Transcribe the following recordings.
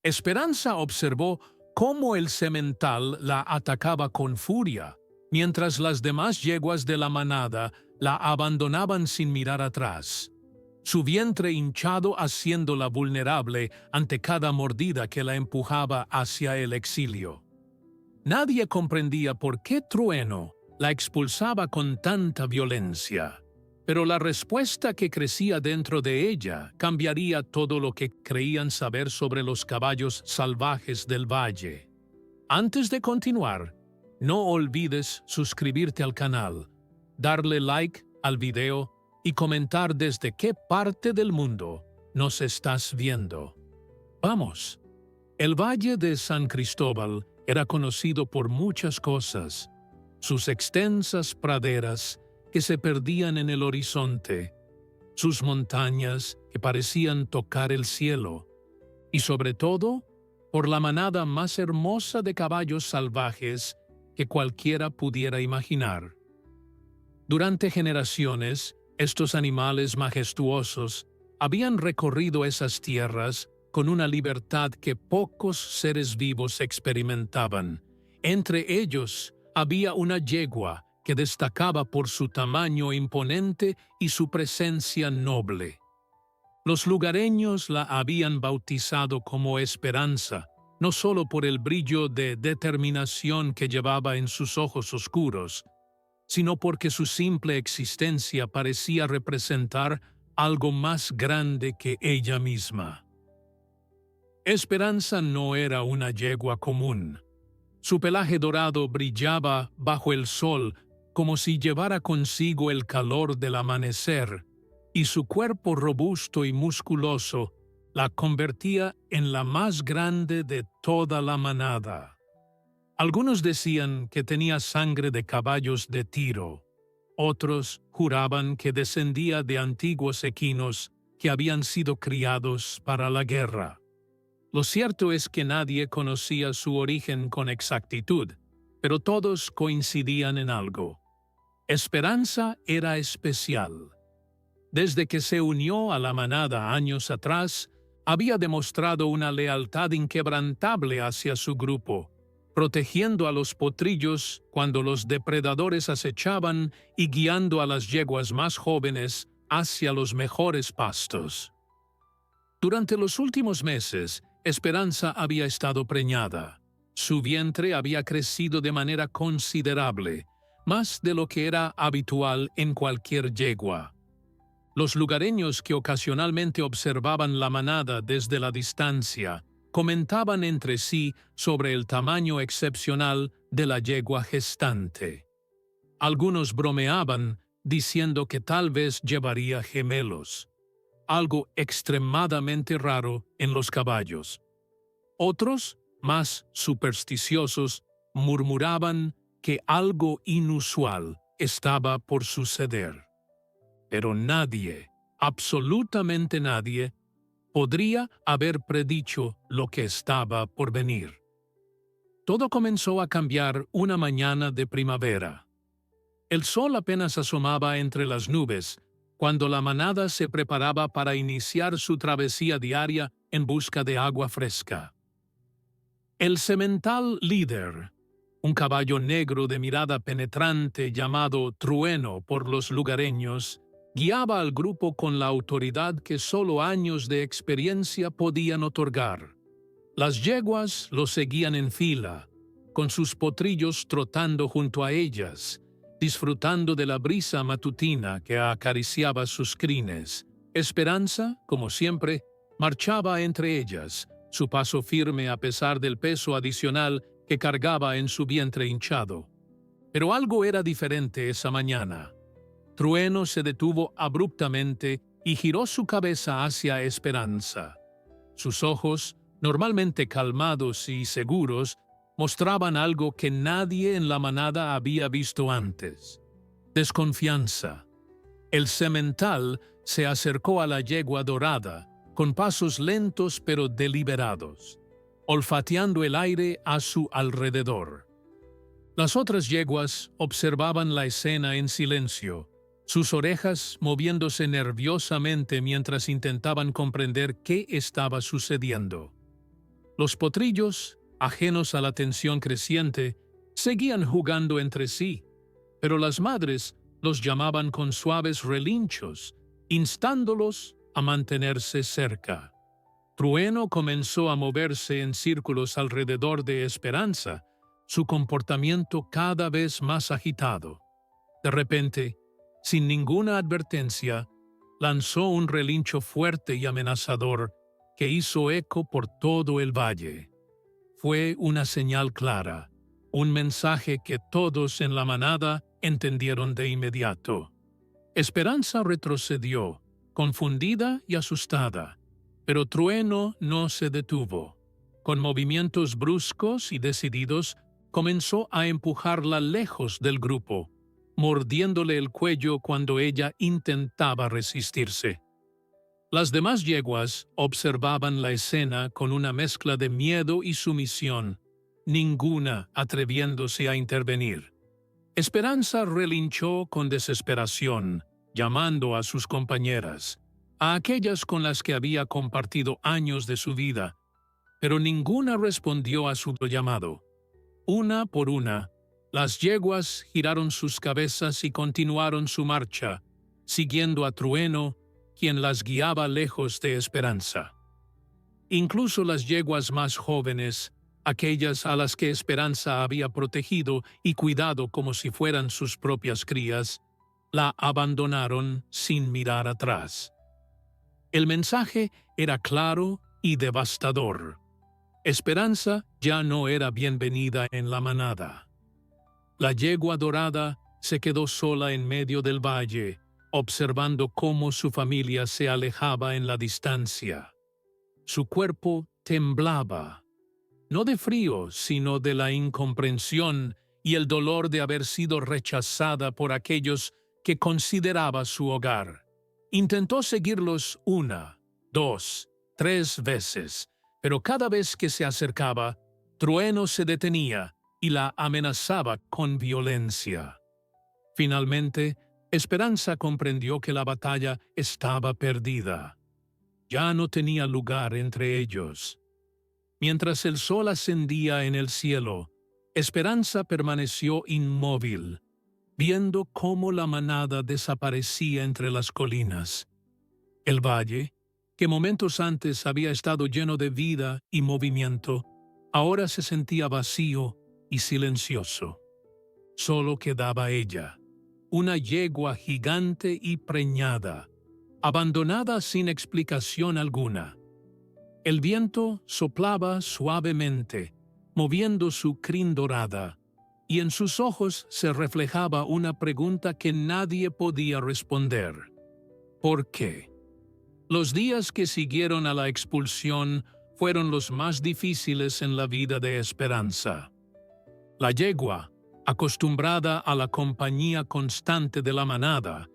Esperanza observó cómo el semental la atacaba con furia, mientras las demás yeguas de la manada la abandonaban sin mirar atrás, su vientre hinchado haciéndola vulnerable ante cada mordida que la empujaba hacia el exilio. Nadie comprendía por qué Trueno la expulsaba con tanta violencia, pero la respuesta que crecía dentro de ella cambiaría todo lo que creían saber sobre los caballos salvajes del valle. Antes de continuar, no olvides suscribirte al canal, darle like al video y comentar desde qué parte del mundo nos estás viendo. ¡Vamos! El Valle de San Cristóbal era conocido por muchas cosas: sus extensas praderas que se perdían en el horizonte, sus montañas que parecían tocar el cielo, y sobre todo, por la manada más hermosa de caballos salvajes que cualquiera pudiera imaginar. Durante generaciones, estos animales majestuosos habían recorrido esas tierras con una libertad que pocos seres vivos experimentaban. Entre ellos había una yegua que destacaba por su tamaño imponente y su presencia noble. Los lugareños la habían bautizado como Esperanza, no solo por el brillo de determinación que llevaba en sus ojos oscuros, sino porque su simple existencia parecía representar algo más grande que ella misma. Esperanza no era una yegua común. Su pelaje dorado brillaba bajo el sol como si llevara consigo el calor del amanecer, y su cuerpo robusto y musculoso la convertía en la más grande de toda la manada. Algunos decían que tenía sangre de caballos de Tiro. Otros juraban que descendía de antiguos equinos que habían sido criados para la guerra. Lo cierto es que nadie conocía su origen con exactitud, pero todos coincidían en algo: Esperanza era especial. Desde que se unió a la manada años atrás, había demostrado una lealtad inquebrantable hacia su grupo, protegiendo a los potrillos cuando los depredadores acechaban y guiando a las yeguas más jóvenes hacia los mejores pastos. Durante los últimos meses, Esperanza había estado preñada. Su vientre había crecido de manera considerable, más de lo que era habitual en cualquier yegua. Los lugareños que ocasionalmente observaban la manada desde la distancia comentaban entre sí sobre el tamaño excepcional de la yegua gestante. Algunos bromeaban diciendo que tal vez llevaría gemelos, algo extremadamente raro en los caballos. Otros, más supersticiosos, murmuraban que algo inusual estaba por suceder. Pero nadie, absolutamente nadie, podría haber predicho lo que estaba por venir. Todo comenzó a cambiar una mañana de primavera. El sol apenas asomaba entre las nubes cuando la manada se preparaba para iniciar su travesía diaria en busca de agua fresca. El semental líder, un caballo negro de mirada penetrante llamado Trueno por los lugareños, guiaba al grupo con la autoridad que solo años de experiencia podían otorgar. Las yeguas lo seguían en fila, con sus potrillos trotando junto a ellas, disfrutando de la brisa matutina que acariciaba sus crines. Esperanza, como siempre, marchaba entre ellas, su paso firme a pesar del peso adicional que cargaba en su vientre hinchado. Pero algo era diferente esa mañana. Trueno se detuvo abruptamente y giró su cabeza hacia Esperanza. Sus ojos, normalmente calmados y seguros, mostraban algo que nadie en la manada había visto antes: desconfianza. El semental se acercó a la yegua dorada, con pasos lentos pero deliberados, olfateando el aire a su alrededor. Las otras yeguas observaban la escena en silencio, sus orejas moviéndose nerviosamente mientras intentaban comprender qué estaba sucediendo. Los potrillos, ajenos a la tensión creciente, seguían jugando entre sí, pero las madres los llamaban con suaves relinchos, instándolos a mantenerse cerca. Trueno comenzó a moverse en círculos alrededor de Esperanza, su comportamiento cada vez más agitado. De repente, sin ninguna advertencia, lanzó un relincho fuerte y amenazador que hizo eco por todo el valle. Fue una señal clara, un mensaje que todos en la manada entendieron de inmediato. Esperanza retrocedió, confundida y asustada, pero Trueno no se detuvo. Con movimientos bruscos y decididos, comenzó a empujarla lejos del grupo, mordiéndole el cuello cuando ella intentaba resistirse. Las demás yeguas observaban la escena con una mezcla de miedo y sumisión, ninguna atreviéndose a intervenir. Esperanza relinchó con desesperación, llamando a sus compañeras, a aquellas con las que había compartido años de su vida, pero ninguna respondió a su llamado. Una por una, las yeguas giraron sus cabezas y continuaron su marcha, siguiendo a Trueno, quien las guiaba lejos de Esperanza. Incluso las yeguas más jóvenes, aquellas a las que Esperanza había protegido y cuidado como si fueran sus propias crías, la abandonaron sin mirar atrás. El mensaje era claro y devastador. Esperanza ya no era bienvenida en la manada. La yegua dorada se quedó sola en medio del valle, observando cómo su familia se alejaba en la distancia. Su cuerpo temblaba, no de frío, sino de la incomprensión y el dolor de haber sido rechazada por aquellos que consideraba su hogar. Intentó seguirlos 1, 2, 3 veces, pero cada vez que se acercaba, Trueno se detenía y la amenazaba con violencia. Finalmente, Esperanza comprendió que la batalla estaba perdida. Ya no tenía lugar entre ellos. Mientras el sol ascendía en el cielo, Esperanza permaneció inmóvil, viendo cómo la manada desaparecía entre las colinas. El valle, que momentos antes había estado lleno de vida y movimiento, ahora se sentía vacío y silencioso. Solo quedaba ella, una yegua gigante y preñada, abandonada sin explicación alguna. El viento soplaba suavemente, moviendo su crin dorada, y en sus ojos se reflejaba una pregunta que nadie podía responder. ¿Por qué? Los días que siguieron a la expulsión fueron los más difíciles en la vida de Esperanza. La yegua, acostumbrada a la compañía constante de la manada,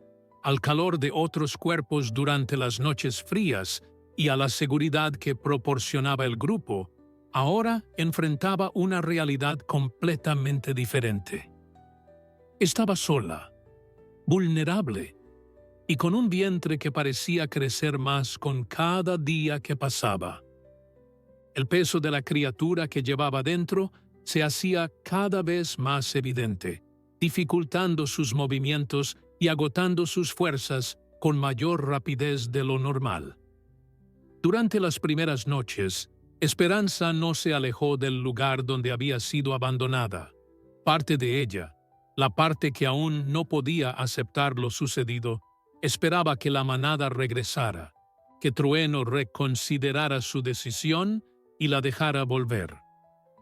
al calor de otros cuerpos durante las noches frías y a la seguridad que proporcionaba el grupo, ahora enfrentaba una realidad completamente diferente. Estaba sola, vulnerable, y con un vientre que parecía crecer más con cada día que pasaba. El peso de la criatura que llevaba dentro se hacía cada vez más evidente, dificultando sus movimientos y agotando sus fuerzas con mayor rapidez de lo normal. Durante las primeras noches, Esperanza no se alejó del lugar donde había sido abandonada. Parte de ella, la parte que aún no podía aceptar lo sucedido, esperaba que la manada regresara, que Trueno reconsiderara su decisión y la dejara volver.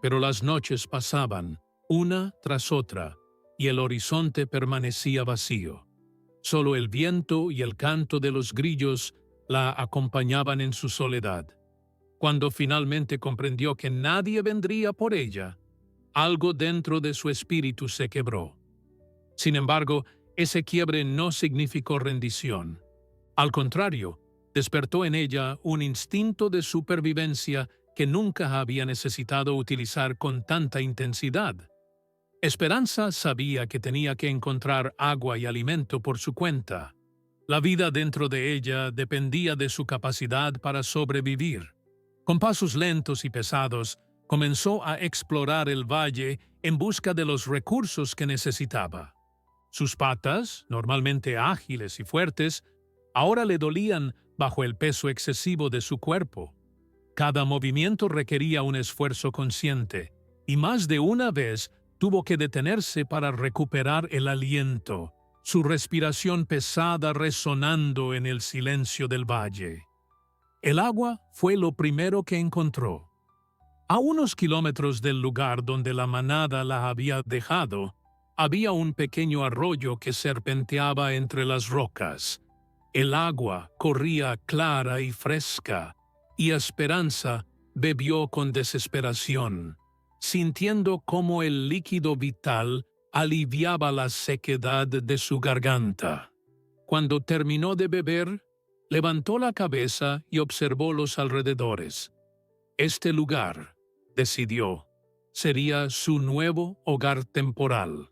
Pero las noches pasaban, una tras otra, y el horizonte permanecía vacío. Solo el viento y el canto de los grillos la acompañaban en su soledad. Cuando finalmente comprendió que nadie vendría por ella, algo dentro de su espíritu se quebró. Sin embargo, ese quiebre no significó rendición. Al contrario, despertó en ella un instinto de supervivencia que nunca había necesitado utilizar con tanta intensidad. Esperanza sabía que tenía que encontrar agua y alimento por su cuenta. La vida dentro de ella dependía de su capacidad para sobrevivir. Con pasos lentos y pesados, comenzó a explorar el valle en busca de los recursos que necesitaba. Sus patas, normalmente ágiles y fuertes, ahora le dolían bajo el peso excesivo de su cuerpo. Cada movimiento requería un esfuerzo consciente, y más de una vez tuvo que detenerse para recuperar el aliento, su respiración pesada resonando en el silencio del valle. El agua fue lo primero que encontró. A unos kilómetros del lugar donde la manada la había dejado, había un pequeño arroyo que serpenteaba entre las rocas. El agua corría clara y fresca, y Esperanza bebió con desesperación, sintiendo cómo el líquido vital aliviaba la sequedad de su garganta. Cuando terminó de beber, levantó la cabeza y observó los alrededores. Este lugar, decidió, sería su nuevo hogar temporal.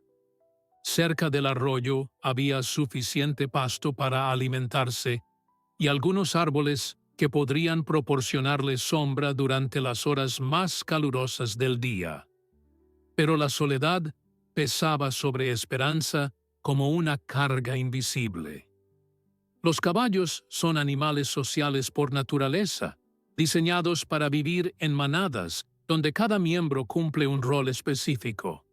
Cerca del arroyo había suficiente pasto para alimentarse y algunos árboles que podrían proporcionarle sombra durante las horas más calurosas del día. Pero la soledad pesaba sobre Esperanza como una carga invisible. Los caballos son animales sociales por naturaleza, diseñados para vivir en manadas, donde cada miembro cumple un rol específico.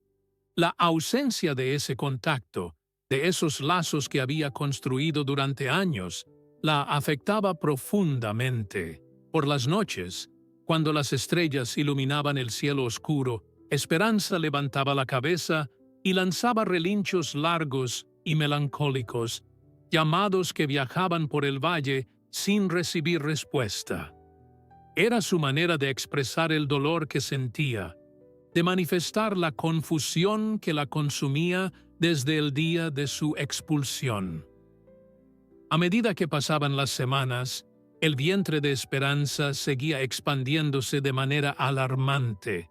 La ausencia de ese contacto, de esos lazos que había construido durante años, la afectaba profundamente. Por las noches, cuando las estrellas iluminaban el cielo oscuro, Esperanza levantaba la cabeza y lanzaba relinchos largos y melancólicos, llamados que viajaban por el valle sin recibir respuesta. Era su manera de expresar el dolor que sentía, de manifestar la confusión que la consumía desde el día de su expulsión. A medida que pasaban las semanas, el vientre de Esperanza seguía expandiéndose de manera alarmante.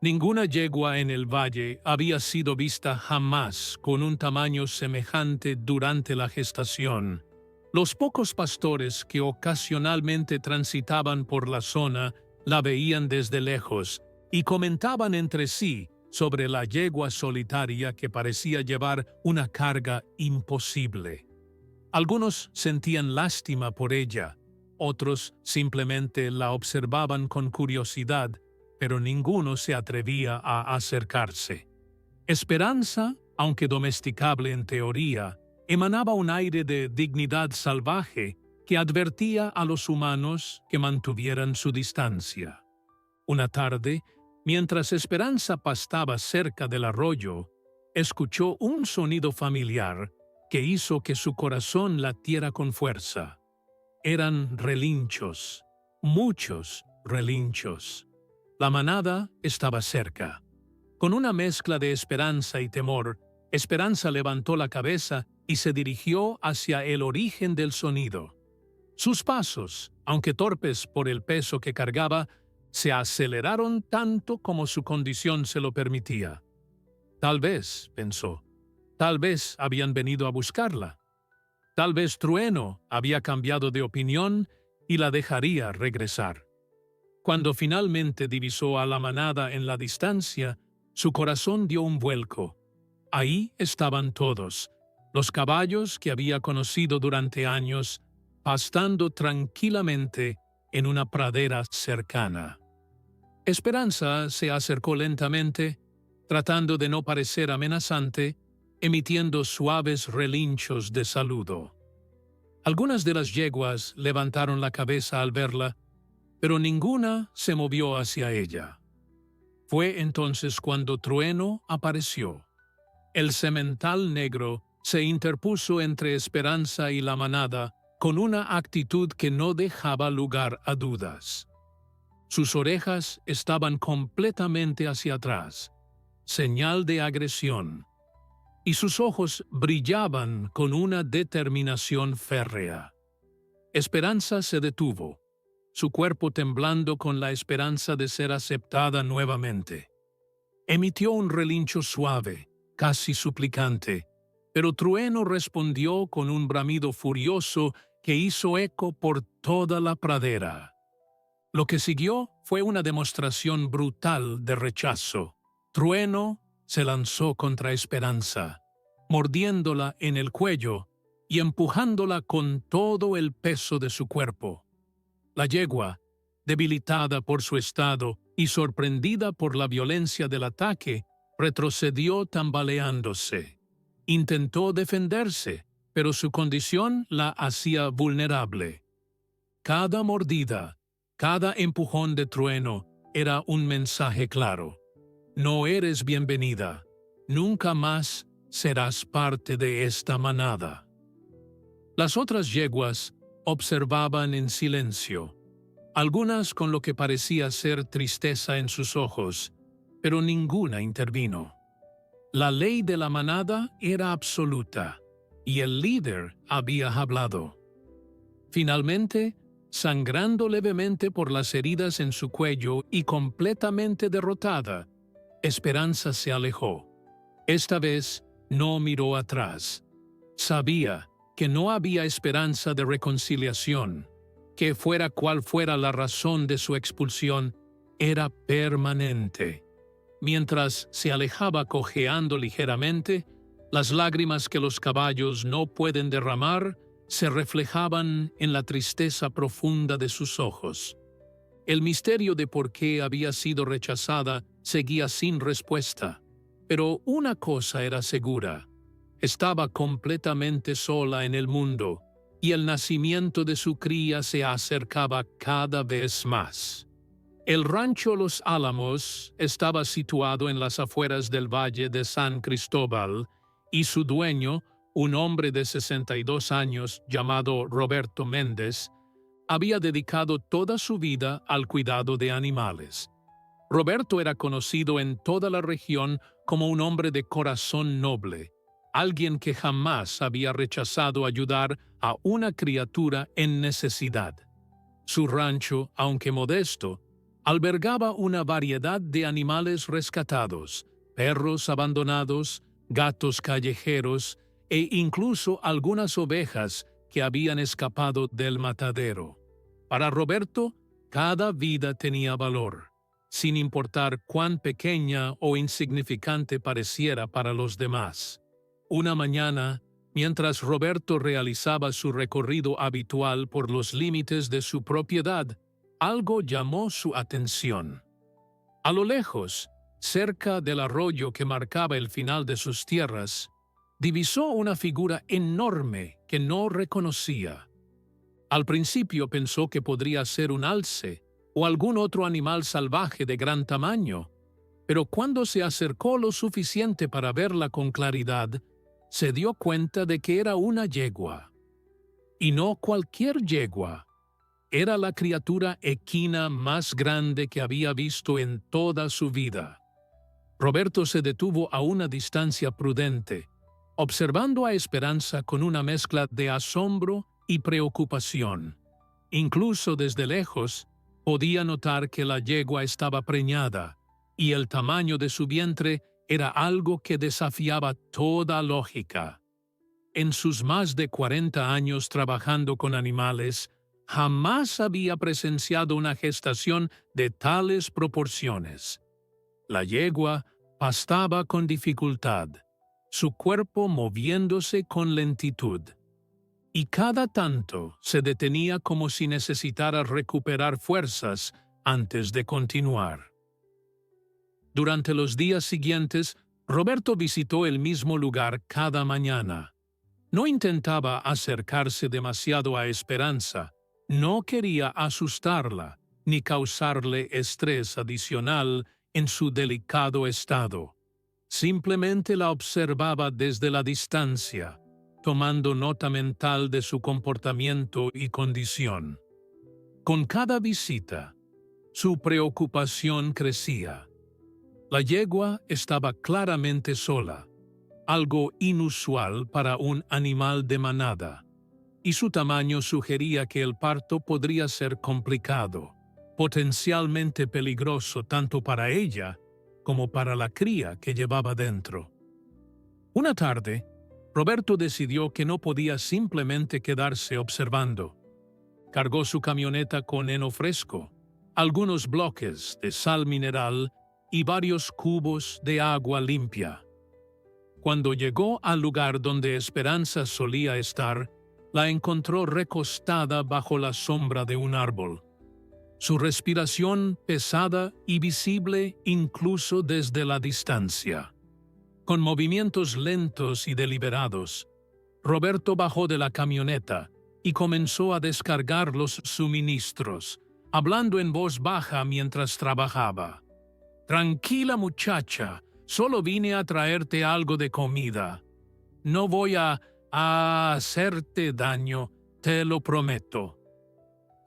Ninguna yegua en el valle había sido vista jamás con un tamaño semejante durante la gestación. Los pocos pastores que ocasionalmente transitaban por la zona la veían desde lejos y comentaban entre sí sobre la yegua solitaria que parecía llevar una carga imposible. Algunos sentían lástima por ella, otros simplemente la observaban con curiosidad, pero ninguno se atrevía a acercarse. Esperanza, aunque domesticable en teoría, emanaba un aire de dignidad salvaje que advertía a los humanos que mantuvieran su distancia. Una tarde, mientras Esperanza pastaba cerca del arroyo, escuchó un sonido familiar que hizo que su corazón latiera con fuerza. Eran relinchos, muchos relinchos. La manada estaba cerca. Con una mezcla de esperanza y temor, Esperanza levantó la cabeza y se dirigió hacia el origen del sonido. Sus pasos, aunque torpes por el peso que cargaba, se aceleraron tanto como su condición se lo permitía. Tal vez, pensó, tal vez habían venido a buscarla. Tal vez Trueno había cambiado de opinión y la dejaría regresar. Cuando finalmente divisó a la manada en la distancia, su corazón dio un vuelco. Ahí estaban todos, los caballos que había conocido durante años, pastando tranquilamente en una pradera cercana. Esperanza se acercó lentamente, tratando de no parecer amenazante, emitiendo suaves relinchos de saludo. Algunas de las yeguas levantaron la cabeza al verla, pero ninguna se movió hacia ella. Fue entonces cuando Trueno apareció. El semental negro se interpuso entre Esperanza y la manada con una actitud que no dejaba lugar a dudas. Sus orejas estaban completamente hacia atrás, señal de agresión, y sus ojos brillaban con una determinación férrea. Esperanza se detuvo, su cuerpo temblando con la esperanza de ser aceptada nuevamente. Emitió un relincho suave, casi suplicante, pero Trueno respondió con un bramido furioso que hizo eco por toda la pradera. Lo que siguió fue una demostración brutal de rechazo. Trueno se lanzó contra Esperanza, mordiéndola en el cuello y empujándola con todo el peso de su cuerpo. La yegua, debilitada por su estado y sorprendida por la violencia del ataque, retrocedió tambaleándose. Intentó defenderse, pero su condición la hacía vulnerable. Cada mordida, cada empujón de Trueno era un mensaje claro. No eres bienvenida. Nunca más serás parte de esta manada. Las otras yeguas observaban en silencio, algunas con lo que parecía ser tristeza en sus ojos, pero ninguna intervino. La ley de la manada era absoluta, y el líder había hablado. Finalmente, sangrando levemente por las heridas en su cuello y completamente derrotada, Esperanza se alejó. Esta vez no miró atrás. Sabía que no había esperanza de reconciliación, que fuera cual fuera la razón de su expulsión, era permanente. Mientras se alejaba cojeando ligeramente, las lágrimas que los caballos no pueden derramar se reflejaban en la tristeza profunda de sus ojos. El misterio de por qué había sido rechazada seguía sin respuesta, pero una cosa era segura: estaba completamente sola en el mundo, y el nacimiento de su cría se acercaba cada vez más. El rancho Los Álamos estaba situado en las afueras del Valle de San Cristóbal, y su dueño, un hombre de 62 años llamado Roberto Méndez, había dedicado toda su vida al cuidado de animales. Roberto era conocido en toda la región como un hombre de corazón noble, alguien que jamás había rechazado ayudar a una criatura en necesidad. Su rancho, aunque modesto, albergaba una variedad de animales rescatados, perros abandonados, gatos callejeros e incluso algunas ovejas que habían escapado del matadero. Para Roberto, cada vida tenía valor, sin importar cuán pequeña o insignificante pareciera para los demás. Una mañana, mientras Roberto realizaba su recorrido habitual por los límites de su propiedad, algo llamó su atención. A lo lejos, cerca del arroyo que marcaba el final de sus tierras, divisó una figura enorme que no reconocía. Al principio pensó que podría ser un alce o algún otro animal salvaje de gran tamaño, pero cuando se acercó lo suficiente para verla con claridad, se dio cuenta de que era una yegua. Y no cualquier yegua. Era la criatura equina más grande que había visto en toda su vida. Roberto se detuvo a una distancia prudente, observando a Esperanza con una mezcla de asombro y preocupación. Incluso desde lejos, podía notar que la yegua estaba preñada, y el tamaño de su vientre era algo que desafiaba toda lógica. En sus más de 40 años trabajando con animales, jamás había presenciado una gestación de tales proporciones. La yegua pastaba con dificultad, su cuerpo moviéndose con lentitud, y cada tanto se detenía como si necesitara recuperar fuerzas antes de continuar. Durante los días siguientes, Roberto visitó el mismo lugar cada mañana. No intentaba acercarse demasiado a Esperanza, no quería asustarla ni causarle estrés adicional en su delicado estado. Simplemente la observaba desde la distancia, tomando nota mental de su comportamiento y condición. Con cada visita, su preocupación crecía. La yegua estaba claramente sola, algo inusual para un animal de manada, y su tamaño sugería que el parto podría ser complicado, potencialmente peligroso tanto para ella como para la cría que llevaba dentro. Una tarde, Roberto decidió que no podía simplemente quedarse observando. Cargó su camioneta con heno fresco, algunos bloques de sal mineral y varios cubos de agua limpia. Cuando llegó al lugar donde Esperanza solía estar, la encontró recostada bajo la sombra de un árbol. Su respiración pesada y visible incluso desde la distancia. Con movimientos lentos y deliberados, Roberto bajó de la camioneta y comenzó a descargar los suministros, hablando en voz baja mientras trabajaba. «Tranquila muchacha, solo vine a traerte algo de comida. No voy a hacerte daño, te lo prometo».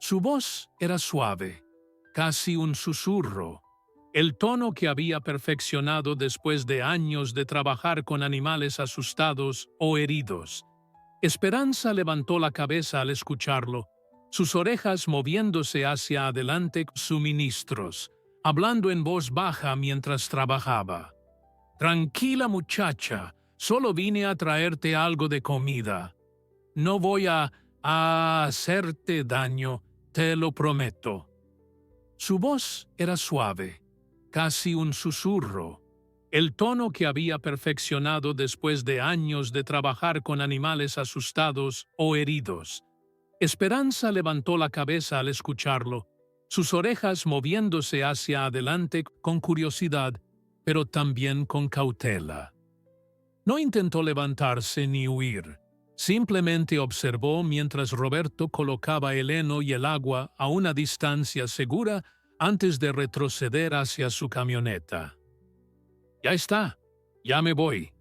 Su voz era suave, casi un susurro, el tono que había perfeccionado después de años de trabajar con animales asustados o heridos. Esperanza levantó la cabeza al escucharlo, sus orejas moviéndose hacia adelante suministros, hablando en voz baja mientras trabajaba. «Tranquila muchacha, solo vine a traerte algo de comida. No voy a hacerte daño, te lo prometo». Su voz era suave, casi un susurro, el tono que había perfeccionado después de años de trabajar con animales asustados o heridos. Esperanza levantó la cabeza al escucharlo, sus orejas moviéndose hacia adelante con curiosidad, pero también con cautela. No intentó levantarse ni huir. Simplemente observó mientras Roberto colocaba el heno y el agua a una distancia segura antes de retroceder hacia su camioneta. «Ya está, ya me voy.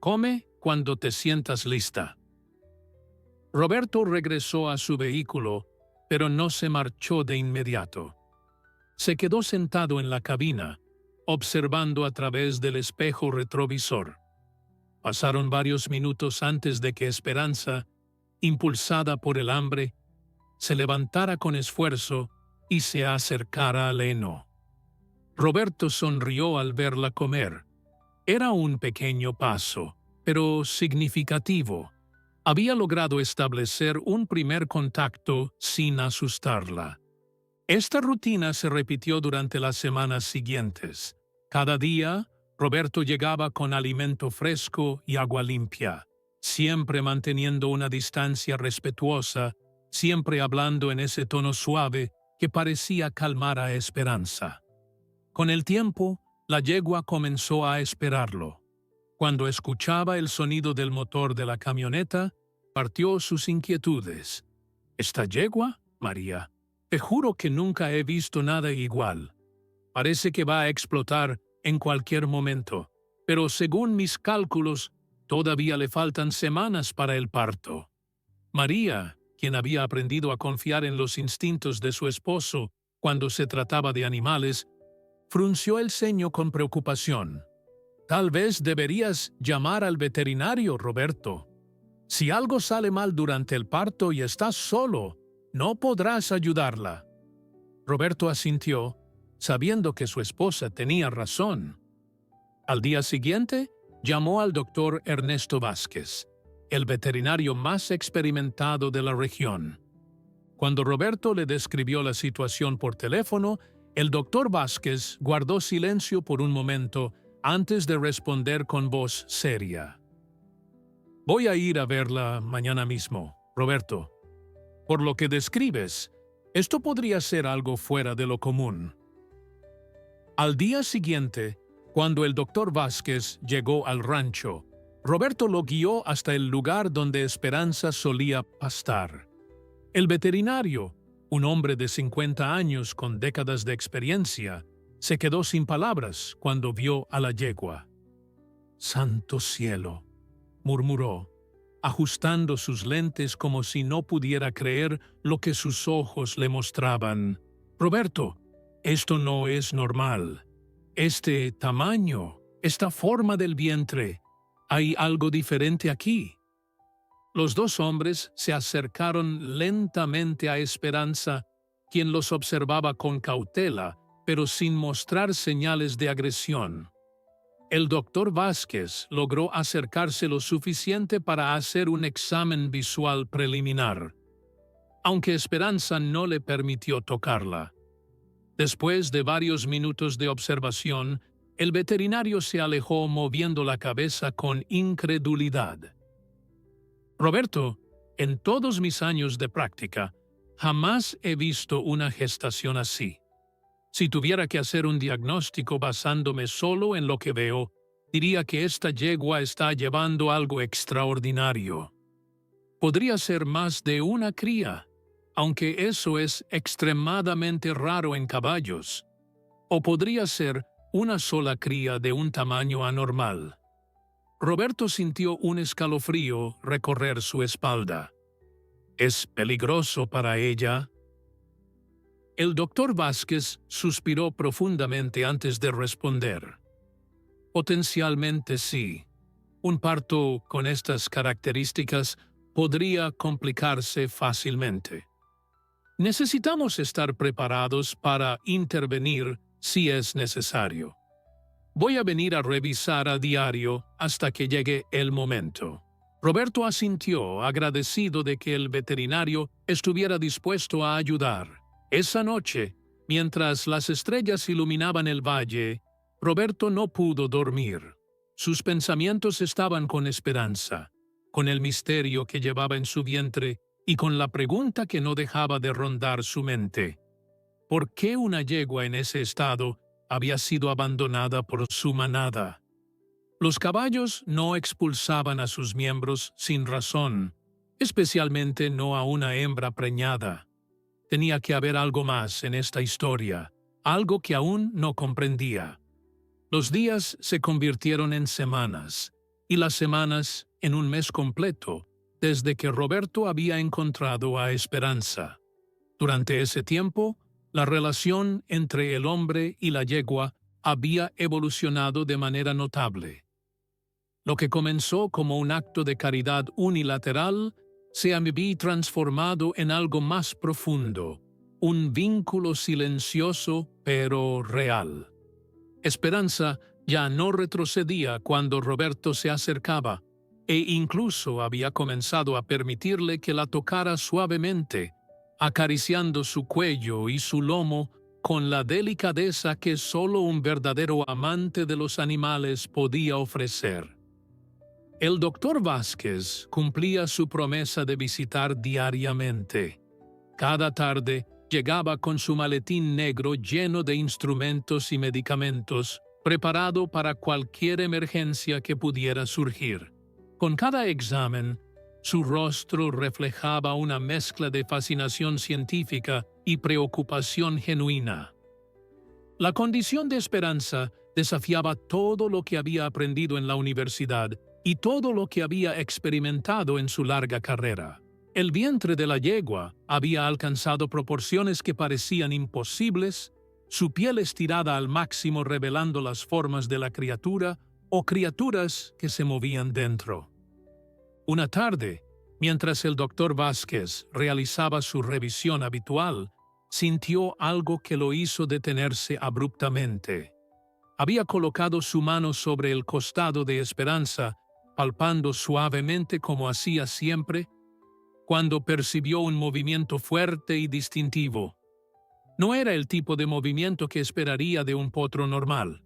Come cuando te sientas lista». Roberto regresó a su vehículo, pero no se marchó de inmediato. Se quedó sentado en la cabina, observando a través del espejo retrovisor. Pasaron varios minutos antes de que Esperanza, impulsada por el hambre, se levantara con esfuerzo y se acercara al heno. Roberto sonrió al verla comer. Era un pequeño paso, pero significativo. Había logrado establecer un primer contacto sin asustarla. Esta rutina se repitió durante las semanas siguientes. Cada día, Roberto llegaba con alimento fresco y agua limpia, siempre manteniendo una distancia respetuosa, siempre hablando en ese tono suave que parecía calmar a Esperanza. Con el tiempo, la yegua comenzó a esperarlo. Cuando escuchaba el sonido del motor de la camioneta, partió sus inquietudes. «¿Esta yegua, María? Te juro que nunca he visto nada igual. Parece que va a explotar en cualquier momento, pero según mis cálculos, todavía le faltan semanas para el parto». María, quien había aprendido a confiar en los instintos de su esposo cuando se trataba de animales, frunció el ceño con preocupación. «Tal vez deberías llamar al veterinario, Roberto. Si algo sale mal durante el parto y estás solo, no podrás ayudarla». Roberto asintió, sabiendo que su esposa tenía razón. Al día siguiente, llamó al doctor Ernesto Vázquez, el veterinario más experimentado de la región. Cuando Roberto le describió la situación por teléfono, el doctor Vázquez guardó silencio por un momento antes de responder con voz seria. «Voy a ir a verla mañana mismo, Roberto. Por lo que describes, esto podría ser algo fuera de lo común». Al día siguiente, cuando el doctor Vázquez llegó al rancho, Roberto lo guió hasta el lugar donde Esperanza solía pastar. El veterinario, un hombre de 50 años con décadas de experiencia, se quedó sin palabras cuando vio a la yegua. «Santo cielo», murmuró, ajustando sus lentes como si no pudiera creer lo que sus ojos le mostraban. «Roberto, esto no es normal. Este tamaño, esta forma del vientre, hay algo diferente aquí». Los dos hombres se acercaron lentamente a Esperanza, quien los observaba con cautela, pero sin mostrar señales de agresión. El doctor Vázquez logró acercarse lo suficiente para hacer un examen visual preliminar, aunque Esperanza no le permitió tocarla. Después de varios minutos de observación, el veterinario se alejó moviendo la cabeza con incredulidad. Roberto, en todos mis años de práctica, jamás he visto una gestación así. Si tuviera que hacer un diagnóstico basándome solo en lo que veo, diría que esta yegua está llevando algo extraordinario. Podría ser más de una cría, aunque eso es extremadamente raro en caballos. O podría ser una sola cría de un tamaño anormal. Roberto sintió un escalofrío recorrer su espalda. ¿Es peligroso para ella? El doctor Vázquez suspiró profundamente antes de responder. Potencialmente sí. Un parto con estas características podría complicarse fácilmente. Necesitamos estar preparados para intervenir si es necesario. Voy a venir a revisar a diario hasta que llegue el momento. Roberto asintió, agradecido de que el veterinario estuviera dispuesto a ayudar. Esa noche, mientras las estrellas iluminaban el valle, Roberto no pudo dormir. Sus pensamientos estaban con Esperanza, con el misterio que llevaba en su vientre y con la pregunta que no dejaba de rondar su mente. ¿Por qué una yegua en ese estado había sido abandonada por su manada? Los caballos no expulsaban a sus miembros sin razón, especialmente no a una hembra preñada. Tenía que haber algo más en esta historia, algo que aún no comprendía. Los días se convirtieron en semanas, y las semanas en un mes completo, desde que Roberto había encontrado a Esperanza. Durante ese tiempo, la relación entre el hombre y la yegua había evolucionado de manera notable. Lo que comenzó como un acto de caridad unilateral se había transformado en algo más profundo, un vínculo silencioso pero real. Esperanza ya no retrocedía cuando Roberto se acercaba, e incluso había comenzado a permitirle que la tocara suavemente, acariciando su cuello y su lomo con la delicadeza que solo un verdadero amante de los animales podía ofrecer. El doctor Vázquez cumplía su promesa de visitar diariamente. Cada tarde llegaba con su maletín negro lleno de instrumentos y medicamentos, preparado para cualquier emergencia que pudiera surgir. Con cada examen, su rostro reflejaba una mezcla de fascinación científica y preocupación genuina. La condición de Esperanza desafiaba todo lo que había aprendido en la universidad y todo lo que había experimentado en su larga carrera. El vientre de la yegua había alcanzado proporciones que parecían imposibles, su piel estirada al máximo revelando las formas de la criatura o criaturas que se movían dentro. Una tarde, mientras el doctor Vázquez realizaba su revisión habitual, sintió algo que lo hizo detenerse abruptamente. Había colocado su mano sobre el costado de Esperanza, palpando suavemente como hacía siempre, cuando percibió un movimiento fuerte y distintivo. No era el tipo de movimiento que esperaría de un potro normal.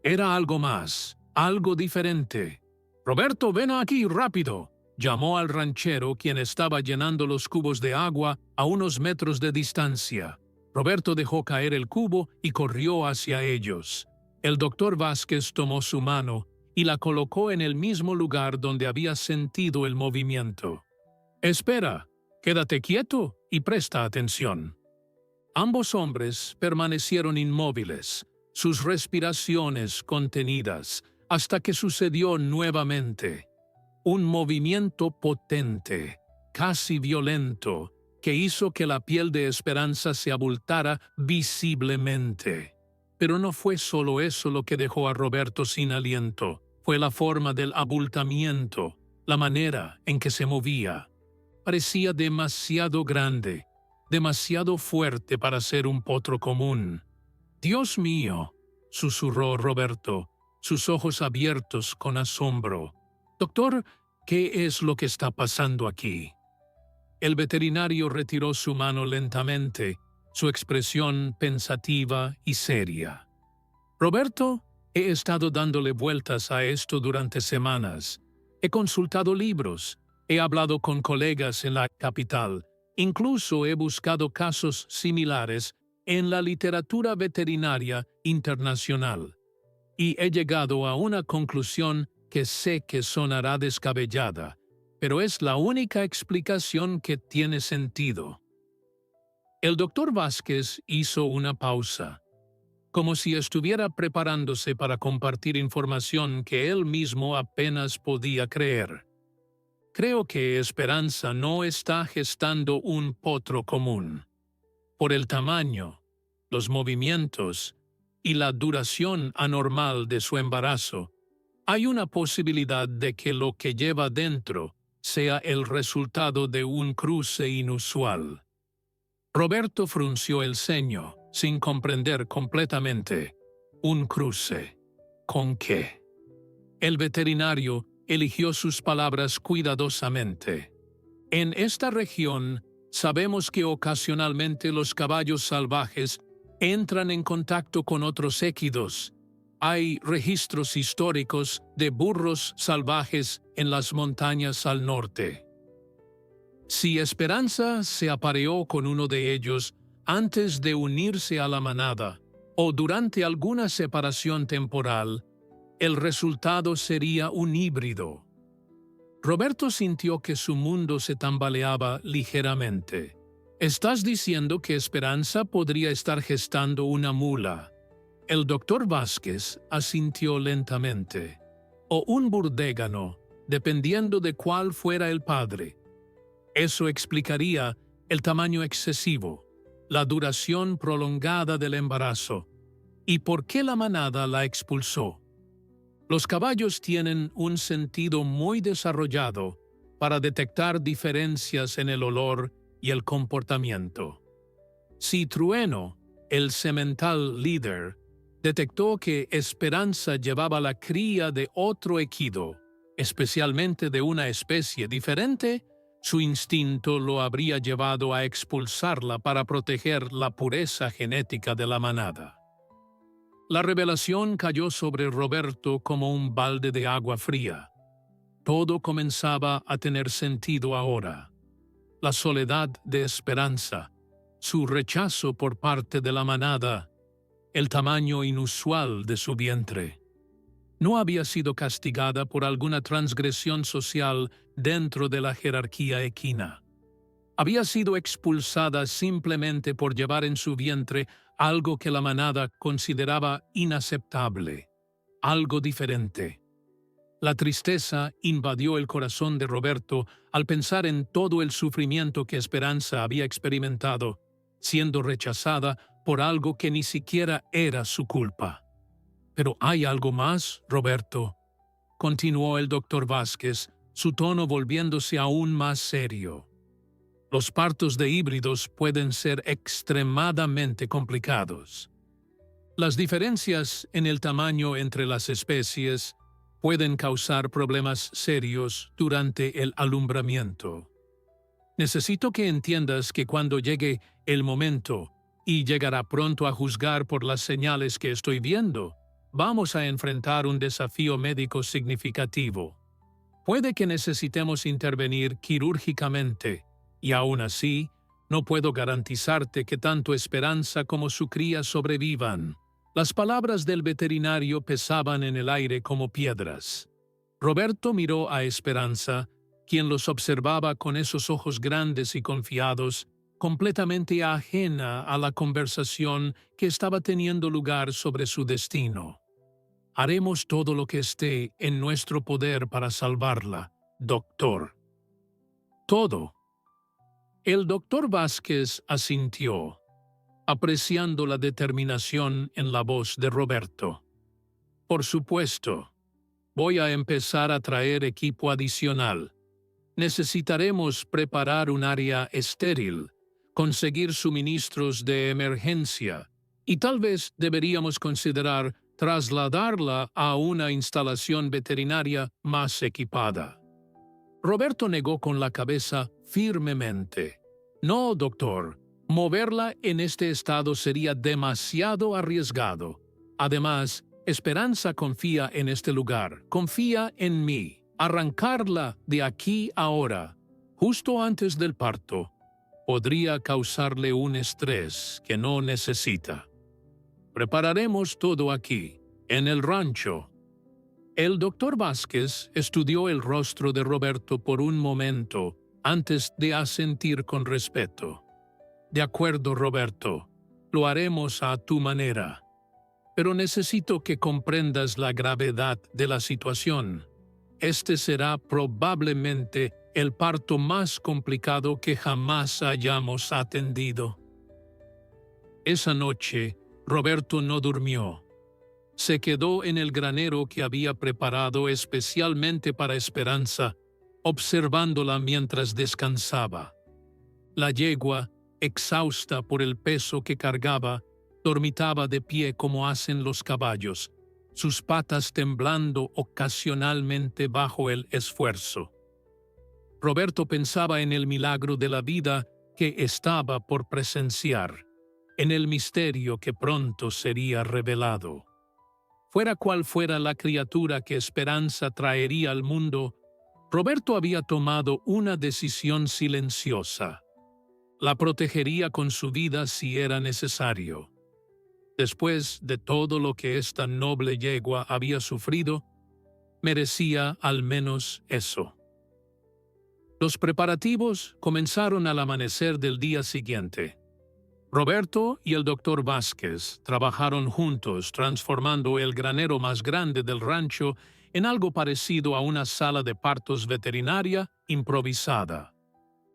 Era algo más, algo diferente. «Roberto, ven aquí rápido», llamó al ranchero, quien estaba llenando los cubos de agua a unos metros de distancia. Roberto dejó caer el cubo y corrió hacia ellos. El doctor Vázquez tomó su mano y la colocó en el mismo lugar donde había sentido el movimiento. «Espera, quédate quieto y presta atención». Ambos hombres permanecieron inmóviles, sus respiraciones contenidas, hasta que sucedió nuevamente. Un movimiento potente, casi violento, que hizo que la piel de Esperanza se abultara visiblemente. Pero no fue solo eso lo que dejó a Roberto sin aliento, fue la forma del abultamiento, la manera en que se movía. Parecía demasiado grande, demasiado fuerte para ser un potro común. «Dios mío», susurró Roberto, sus ojos abiertos con asombro. «Doctor, ¿qué es lo que está pasando aquí?» El veterinario retiró su mano lentamente, su expresión pensativa y seria. Roberto, he estado dándole vueltas a esto durante semanas. He consultado libros, he hablado con colegas en la capital, incluso he buscado casos similares en la literatura veterinaria internacional. Y he llegado a una conclusión que sé que sonará descabellada, pero es la única explicación que tiene sentido. El doctor Vázquez hizo una pausa, como si estuviera preparándose para compartir información que él mismo apenas podía creer. Creo que Esperanza no está gestando un potro común. Por el tamaño, los movimientos y la duración anormal de su embarazo, hay una posibilidad de que lo que lleva dentro sea el resultado de un cruce inusual. Roberto frunció el ceño, sin comprender completamente. ¿Un cruce? ¿Con qué? El veterinario eligió sus palabras cuidadosamente. En esta región, sabemos que ocasionalmente los caballos salvajes entran en contacto con otros équidos. Hay registros históricos de burros salvajes en las montañas al norte. Si Esperanza se apareó con uno de ellos antes de unirse a la manada o durante alguna separación temporal, el resultado sería un híbrido. Roberto sintió que su mundo se tambaleaba ligeramente. ¿Estás diciendo que Esperanza podría estar gestando una mula? El doctor Vázquez asintió lentamente. O un burdégano, dependiendo de cuál fuera el padre. Eso explicaría el tamaño excesivo, la duración prolongada del embarazo y por qué la manada la expulsó. Los caballos tienen un sentido muy desarrollado para detectar diferencias en el olor y el comportamiento. Si Trueno, el semental líder, detectó que Esperanza llevaba la cría de otro equido, especialmente de una especie diferente, su instinto lo habría llevado a expulsarla para proteger la pureza genética de la manada. La revelación cayó sobre Roberto como un balde de agua fría. Todo comenzaba a tener sentido ahora. La soledad de Esperanza, su rechazo por parte de la manada, el tamaño inusual de su vientre. No había sido castigada por alguna transgresión social dentro de la jerarquía equina. Había sido expulsada simplemente por llevar en su vientre algo que la manada consideraba inaceptable, algo diferente. La tristeza invadió el corazón de Roberto al pensar en todo el sufrimiento que Esperanza había experimentado, siendo rechazada por algo que ni siquiera era su culpa. «Pero hay algo más, Roberto», continuó el doctor Vázquez, su tono volviéndose aún más serio. Los partos de híbridos pueden ser extremadamente complicados. Las diferencias en el tamaño entre las especies pueden causar problemas serios durante el alumbramiento. Necesito que entiendas que cuando llegue el momento, y llegará pronto a juzgar por las señales que estoy viendo, vamos a enfrentar un desafío médico significativo. Puede que necesitemos intervenir quirúrgicamente, y aún así, no puedo garantizarte que tanto Esperanza como su cría sobrevivan. Las palabras del veterinario pesaban en el aire como piedras. Roberto miró a Esperanza, quien los observaba con esos ojos grandes y confiados, completamente ajena a la conversación que estaba teniendo lugar sobre su destino. «Haremos todo lo que esté en nuestro poder para salvarla, doctor». «Todo». El doctor Vázquez asintió, apreciando la determinación en la voz de Roberto. «Por supuesto. Voy a empezar a traer equipo adicional. Necesitaremos preparar un área estéril, conseguir suministros de emergencia, y tal vez deberíamos considerar trasladarla a una instalación veterinaria más equipada». Roberto negó con la cabeza firmemente. «No, doctor, Moverla en este estado sería demasiado arriesgado. Además, Esperanza confía en este lugar, confía en mí. Arrancarla de aquí ahora, justo antes del parto, podría causarle un estrés que no necesita. Prepararemos todo aquí, en el rancho. El doctor Vázquez estudió el rostro de Roberto por un momento antes de asentir con respeto. De acuerdo, Roberto, lo haremos a tu manera, pero necesito que comprendas la gravedad de la situación. Este será probablemente el parto más complicado que jamás hayamos atendido. Esa noche, Roberto no durmió. Se quedó en el granero que había preparado especialmente para Esperanza, observándola mientras descansaba. La yegua, exhausta por el peso que cargaba, dormitaba de pie como hacen los caballos, sus patas temblando ocasionalmente bajo el esfuerzo. Roberto pensaba en el milagro de la vida que estaba por presenciar, en el misterio que pronto sería revelado. Fuera cual fuera la criatura que Esperanza traería al mundo, Roberto había tomado una decisión silenciosa. La protegería con su vida si era necesario. Después de todo lo que esta noble yegua había sufrido, merecía al menos eso. Los preparativos comenzaron al amanecer del día siguiente. Roberto y el doctor Vázquez trabajaron juntos transformando el granero más grande del rancho en algo parecido a una sala de partos veterinaria improvisada.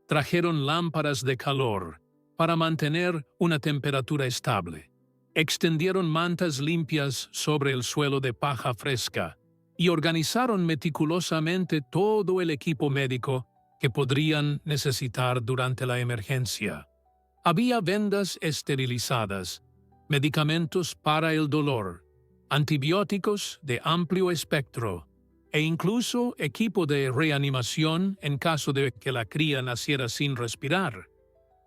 Trajeron lámparas de calor para mantener una temperatura estable. Extendieron mantas limpias sobre el suelo de paja fresca y organizaron meticulosamente todo el equipo médico que podrían necesitar durante la emergencia. Había vendas esterilizadas, medicamentos para el dolor, antibióticos de amplio espectro e incluso equipo de reanimación en caso de que la cría naciera sin respirar.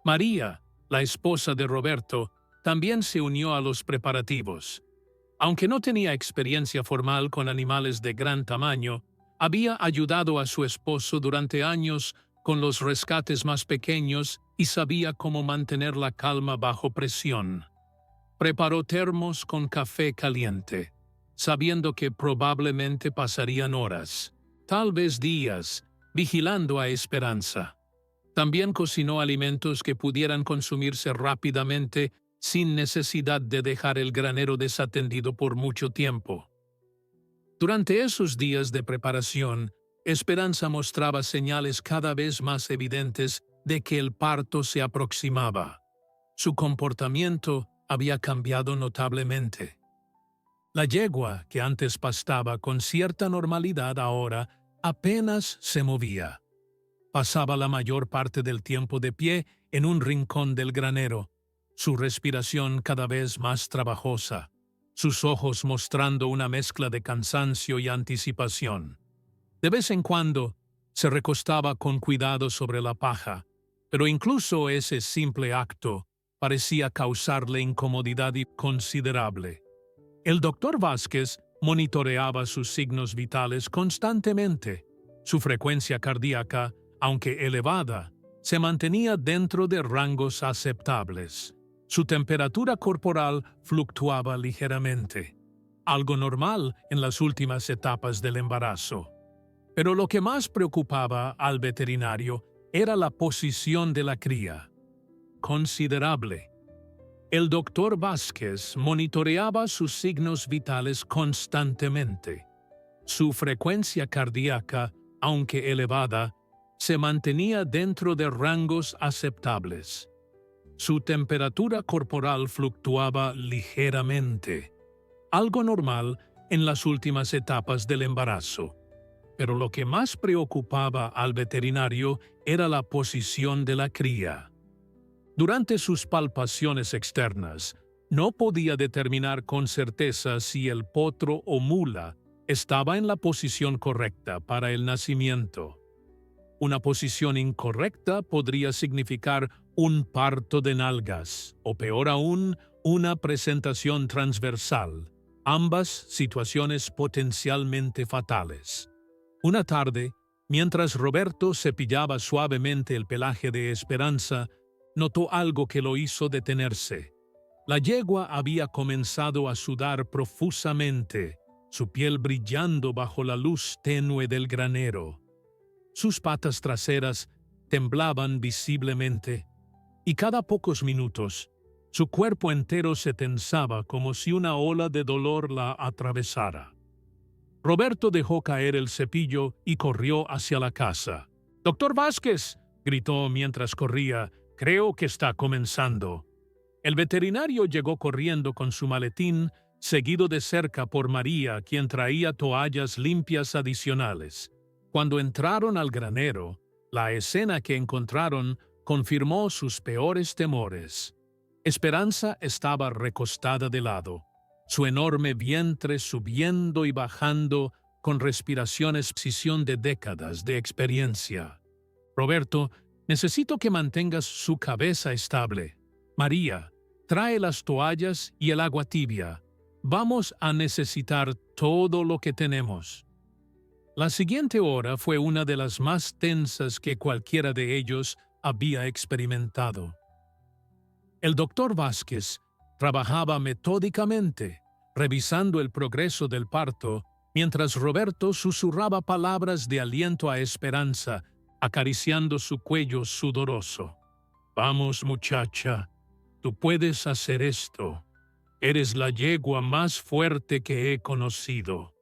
María, la esposa de Roberto, también se unió a los preparativos. Aunque no tenía experiencia formal con animales de gran tamaño, había ayudado a su esposo durante años con los rescates más pequeños y sabía cómo mantener la calma bajo presión. Preparó termos con café caliente, sabiendo que probablemente pasarían horas, tal vez días, vigilando a Esperanza. También cocinó alimentos que pudieran consumirse rápidamente sin necesidad de dejar el granero desatendido por mucho tiempo. Durante esos días de preparación, Esperanza mostraba señales cada vez más evidentes de que el parto se aproximaba. Su comportamiento había cambiado notablemente. La yegua, que antes pastaba con cierta normalidad ahora, apenas se movía. Pasaba la mayor parte del tiempo de pie en un rincón del granero, su respiración cada vez más trabajosa, sus ojos mostrando una mezcla de cansancio y anticipación. De vez en cuando se recostaba con cuidado sobre la paja, pero incluso ese simple acto parecía causarle incomodidad considerable. El doctor Vázquez monitoreaba sus signos vitales constantemente. Su frecuencia cardíaca, aunque elevada, se mantenía dentro de rangos aceptables. Su temperatura corporal fluctuaba ligeramente, algo normal en las últimas etapas del embarazo. Pero lo que más preocupaba al veterinario era la posición de la cría. Considerable. El doctor Vázquez monitoreaba sus signos vitales constantemente. Su frecuencia cardíaca, aunque elevada, se mantenía dentro de rangos aceptables. Su temperatura corporal fluctuaba ligeramente, algo normal en las últimas etapas del embarazo. Pero lo que más preocupaba al veterinario era la posición de la cría. Durante sus palpaciones externas, no podía determinar con certeza si el potro o mula estaba en la posición correcta para el nacimiento. Una posición incorrecta podría significar un parto de nalgas, o peor aún, una presentación transversal, ambas situaciones potencialmente fatales. Una tarde, mientras Roberto cepillaba suavemente el pelaje de Esperanza, notó algo que lo hizo detenerse. La yegua había comenzado a sudar profusamente, su piel brillando bajo la luz tenue del granero. Sus patas traseras temblaban visiblemente, y cada pocos minutos su cuerpo entero se tensaba como si una ola de dolor la atravesara. Roberto dejó caer el cepillo y corrió hacia la casa. «¡Doctor Vázquez!», gritó mientras corría. «Creo que está comenzando». El veterinario llegó corriendo con su maletín, seguido de cerca por María, quien traía toallas limpias adicionales. Cuando entraron al granero, la escena que encontraron confirmó sus peores temores. Esperanza estaba recostada de lado, su enorme vientre subiendo y bajando con respiraciones precisión de décadas de experiencia. «Roberto, necesito que mantengas su cabeza estable. María, trae las toallas y el agua tibia. Vamos a necesitar todo lo que tenemos». La siguiente hora fue una de las más tensas que cualquiera de ellos había experimentado. El doctor Vázquez trabajaba metódicamente, revisando el progreso del parto, mientras Roberto susurraba palabras de aliento a Esperanza, acariciando su cuello sudoroso. «Vamos, muchacha, tú puedes hacer esto. Eres la yegua más fuerte que he conocido.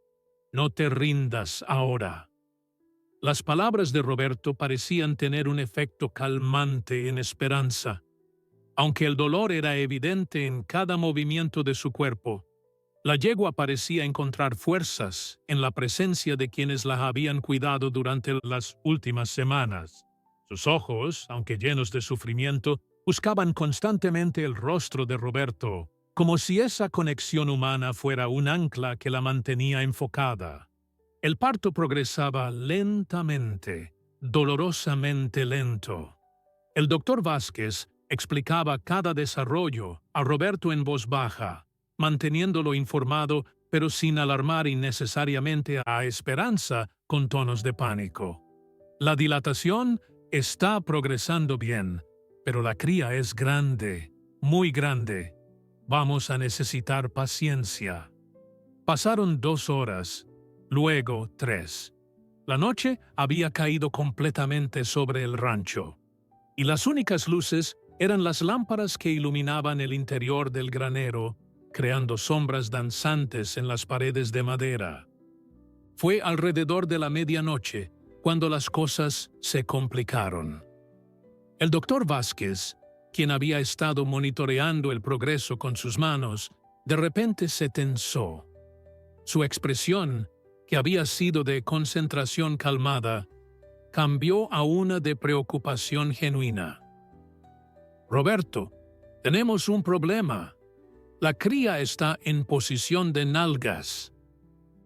No te rindas ahora». Las palabras de Roberto parecían tener un efecto calmante en Esperanza. Aunque el dolor era evidente en cada movimiento de su cuerpo, la yegua parecía encontrar fuerzas en la presencia de quienes la habían cuidado durante las últimas semanas. Sus ojos, aunque llenos de sufrimiento, buscaban constantemente el rostro de Roberto, como si esa conexión humana fuera un ancla que la mantenía enfocada. El parto progresaba lentamente, dolorosamente lento. El doctor Vázquez explicaba cada desarrollo a Roberto en voz baja, manteniéndolo informado pero sin alarmar innecesariamente a Esperanza con tonos de pánico. «La dilatación está progresando bien, pero la cría es grande, muy grande. Vamos a necesitar paciencia». Pasaron 2 horas, luego 3. La noche había caído completamente sobre el rancho, y las únicas luces eran las lámparas que iluminaban el interior del granero, creando sombras danzantes en las paredes de madera. Fue alrededor de la medianoche cuando las cosas se complicaron. El doctor Vázquez, quien había estado monitoreando el progreso con sus manos, de repente se tensó. Su expresión, que había sido de concentración calmada, cambió a una de preocupación genuina. «Roberto, tenemos un problema. La cría está en posición de nalgas.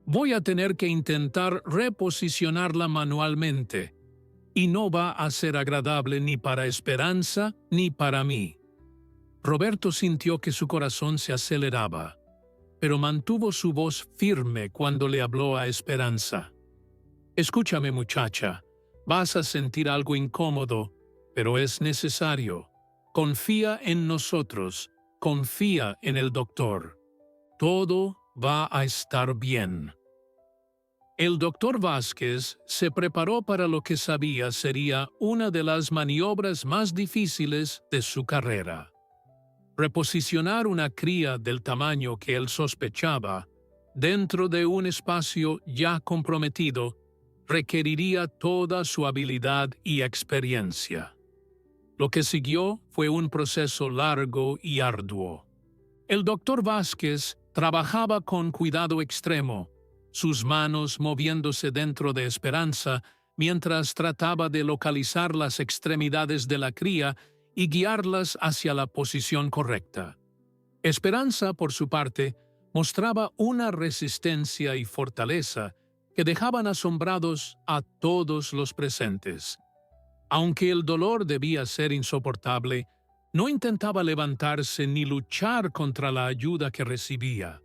Voy a tener que intentar reposicionarla manualmente, y no va a ser agradable ni para Esperanza ni para mí». Roberto sintió que su corazón se aceleraba, pero mantuvo su voz firme cuando le habló a Esperanza. «Escúchame, muchacha, vas a sentir algo incómodo, pero es necesario. Confía en nosotros, confía en el doctor. Todo va a estar bien». El doctor Vázquez se preparó para lo que sabía sería una de las maniobras más difíciles de su carrera. Reposicionar una cría del tamaño que él sospechaba dentro de un espacio ya comprometido requeriría toda su habilidad y experiencia. Lo que siguió fue un proceso largo y arduo. El doctor Vázquez trabajaba con cuidado extremo, sus manos moviéndose dentro de Esperanza mientras trataba de localizar las extremidades de la cría y guiarlas hacia la posición correcta. Esperanza, por su parte, mostraba una resistencia y fortaleza que dejaban asombrados a todos los presentes. Aunque el dolor debía ser insoportable, no intentaba levantarse ni luchar contra la ayuda que recibía.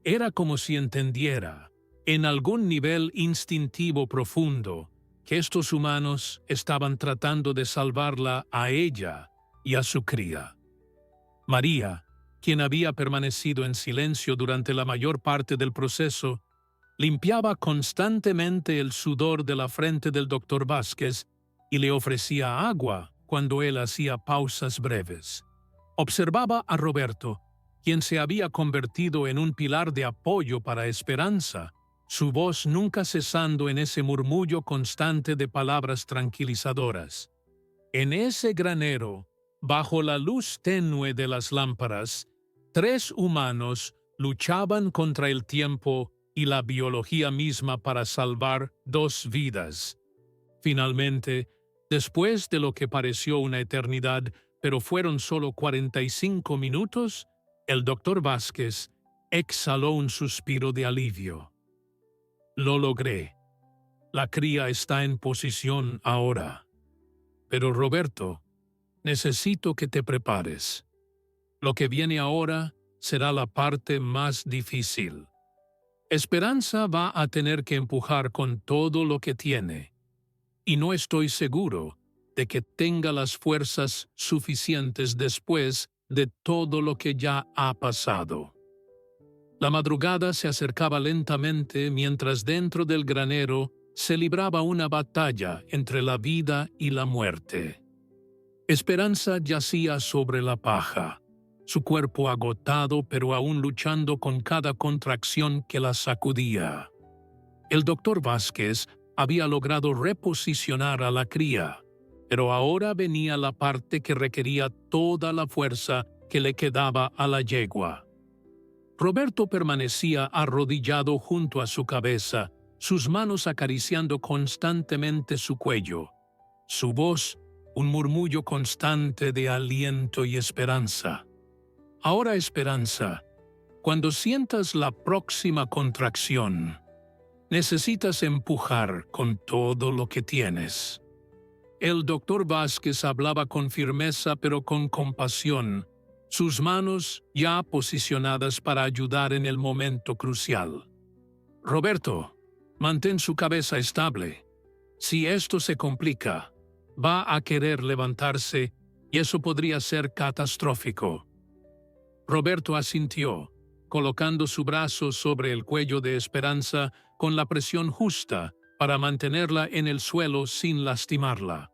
Era como si entendiera, en algún nivel instintivo profundo, que estos humanos estaban tratando de salvarla a ella y a su cría. María, quien había permanecido en silencio durante la mayor parte del proceso, limpiaba constantemente el sudor de la frente del doctor Vázquez y le ofrecía agua cuando él hacía pausas breves. Observaba a Roberto, quien se había convertido en un pilar de apoyo para Esperanza, su voz nunca cesando en ese murmullo constante de palabras tranquilizadoras. En ese granero, bajo la luz tenue de las lámparas, 3 humanos luchaban contra el tiempo y la biología misma para salvar 2 vidas. Finalmente, después de lo que pareció una eternidad, pero fueron solo 45 minutos, el doctor Vázquez exhaló un suspiro de alivio. Lo logré. La cría está en posición ahora. Pero Roberto, necesito que te prepares. Lo que viene ahora será la parte más difícil. Esperanza va a tener que empujar con todo lo que tiene, y no estoy seguro de que tenga las fuerzas suficientes después de todo lo que ya ha pasado. La madrugada se acercaba lentamente mientras dentro del granero se libraba una batalla entre la vida y la muerte. Esperanza yacía sobre la paja, su cuerpo agotado pero aún luchando con cada contracción que la sacudía. El doctor Vázquez había logrado reposicionar a la cría, pero ahora venía la parte que requería toda la fuerza que le quedaba a la yegua. Roberto permanecía arrodillado junto a su cabeza, sus manos acariciando constantemente su cuello. Su voz, un murmullo constante de aliento y esperanza. Ahora, Esperanza, cuando sientas la próxima contracción, necesitas empujar con todo lo que tienes. El doctor Vázquez hablaba con firmeza pero con compasión, sus manos ya posicionadas para ayudar en el momento crucial. Roberto, mantén su cabeza estable. Si esto se complica, va a querer levantarse y eso podría ser catastrófico. Roberto asintió, colocando su brazo sobre el cuello de Esperanza con la presión justa para mantenerla en el suelo sin lastimarla.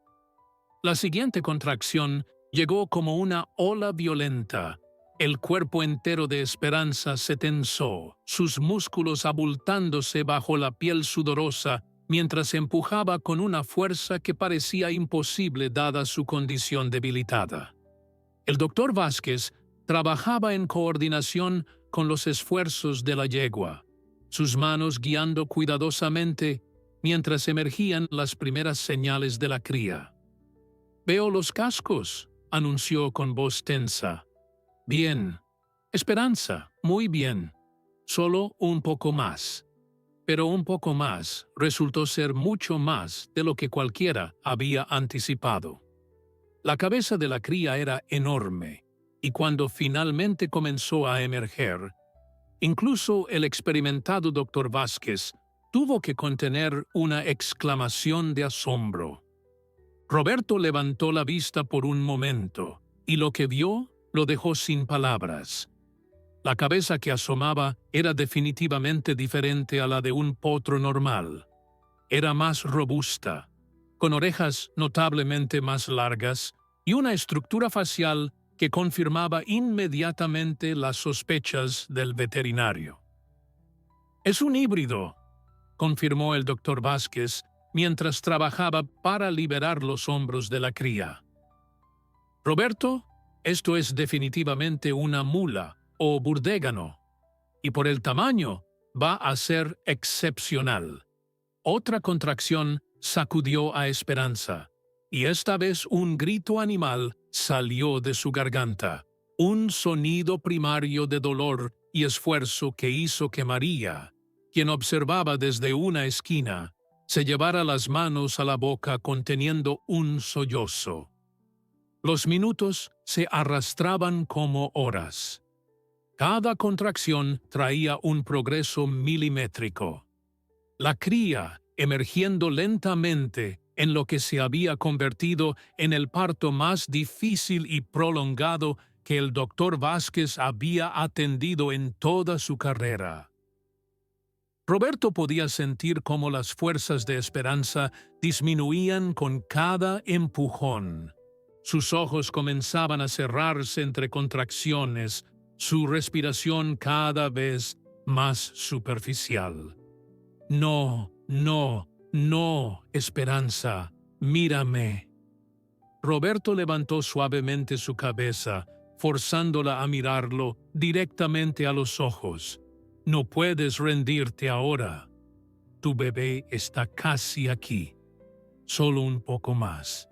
La siguiente contracción llegó como una ola violenta. El cuerpo entero de Esperanza se tensó, sus músculos abultándose bajo la piel sudorosa, mientras empujaba con una fuerza que parecía imposible dada su condición debilitada. El doctor Vázquez trabajaba en coordinación con los esfuerzos de la yegua, sus manos guiando cuidadosamente mientras emergían las primeras señales de la cría. «Veo los cascos», anunció con voz tensa. «Bien. Esperanza, muy bien. Solo un poco más». Pero un poco más resultó ser mucho más de lo que cualquiera había anticipado. La cabeza de la cría era enorme, y cuando finalmente comenzó a emerger, incluso el experimentado doctor Vázquez tuvo que contener una exclamación de asombro. Roberto levantó la vista por un momento, y lo que vio lo dejó sin palabras. La cabeza que asomaba era definitivamente diferente a la de un potro normal. Era más robusta, con orejas notablemente más largas y una estructura facial que confirmaba inmediatamente las sospechas del veterinario. «Es un híbrido», confirmó el doctor Vázquez mientras trabajaba para liberar los hombros de la cría. «Roberto, esto es definitivamente una mula o burdégano, y por el tamaño va a ser excepcional». Otra contracción sacudió a Esperanza, y esta vez un grito animal salió de su garganta, un sonido primario de dolor y esfuerzo que hizo que María, quien observaba desde una esquina, se llevara las manos a la boca conteniendo un sollozo. Los minutos se arrastraban como horas. Cada contracción traía un progreso milimétrico. La cría, emergiendo lentamente en lo que se había convertido en el parto más difícil y prolongado que el doctor Vázquez había atendido en toda su carrera. Roberto podía sentir cómo las fuerzas de esperanza disminuían con cada empujón. Sus ojos comenzaban a cerrarse entre contracciones, su respiración cada vez más superficial. No, no, no, Esperanza, mírame. Roberto levantó suavemente su cabeza, forzándola a mirarlo directamente a los ojos. No puedes rendirte ahora. Tu bebé está casi aquí. Solo un poco más.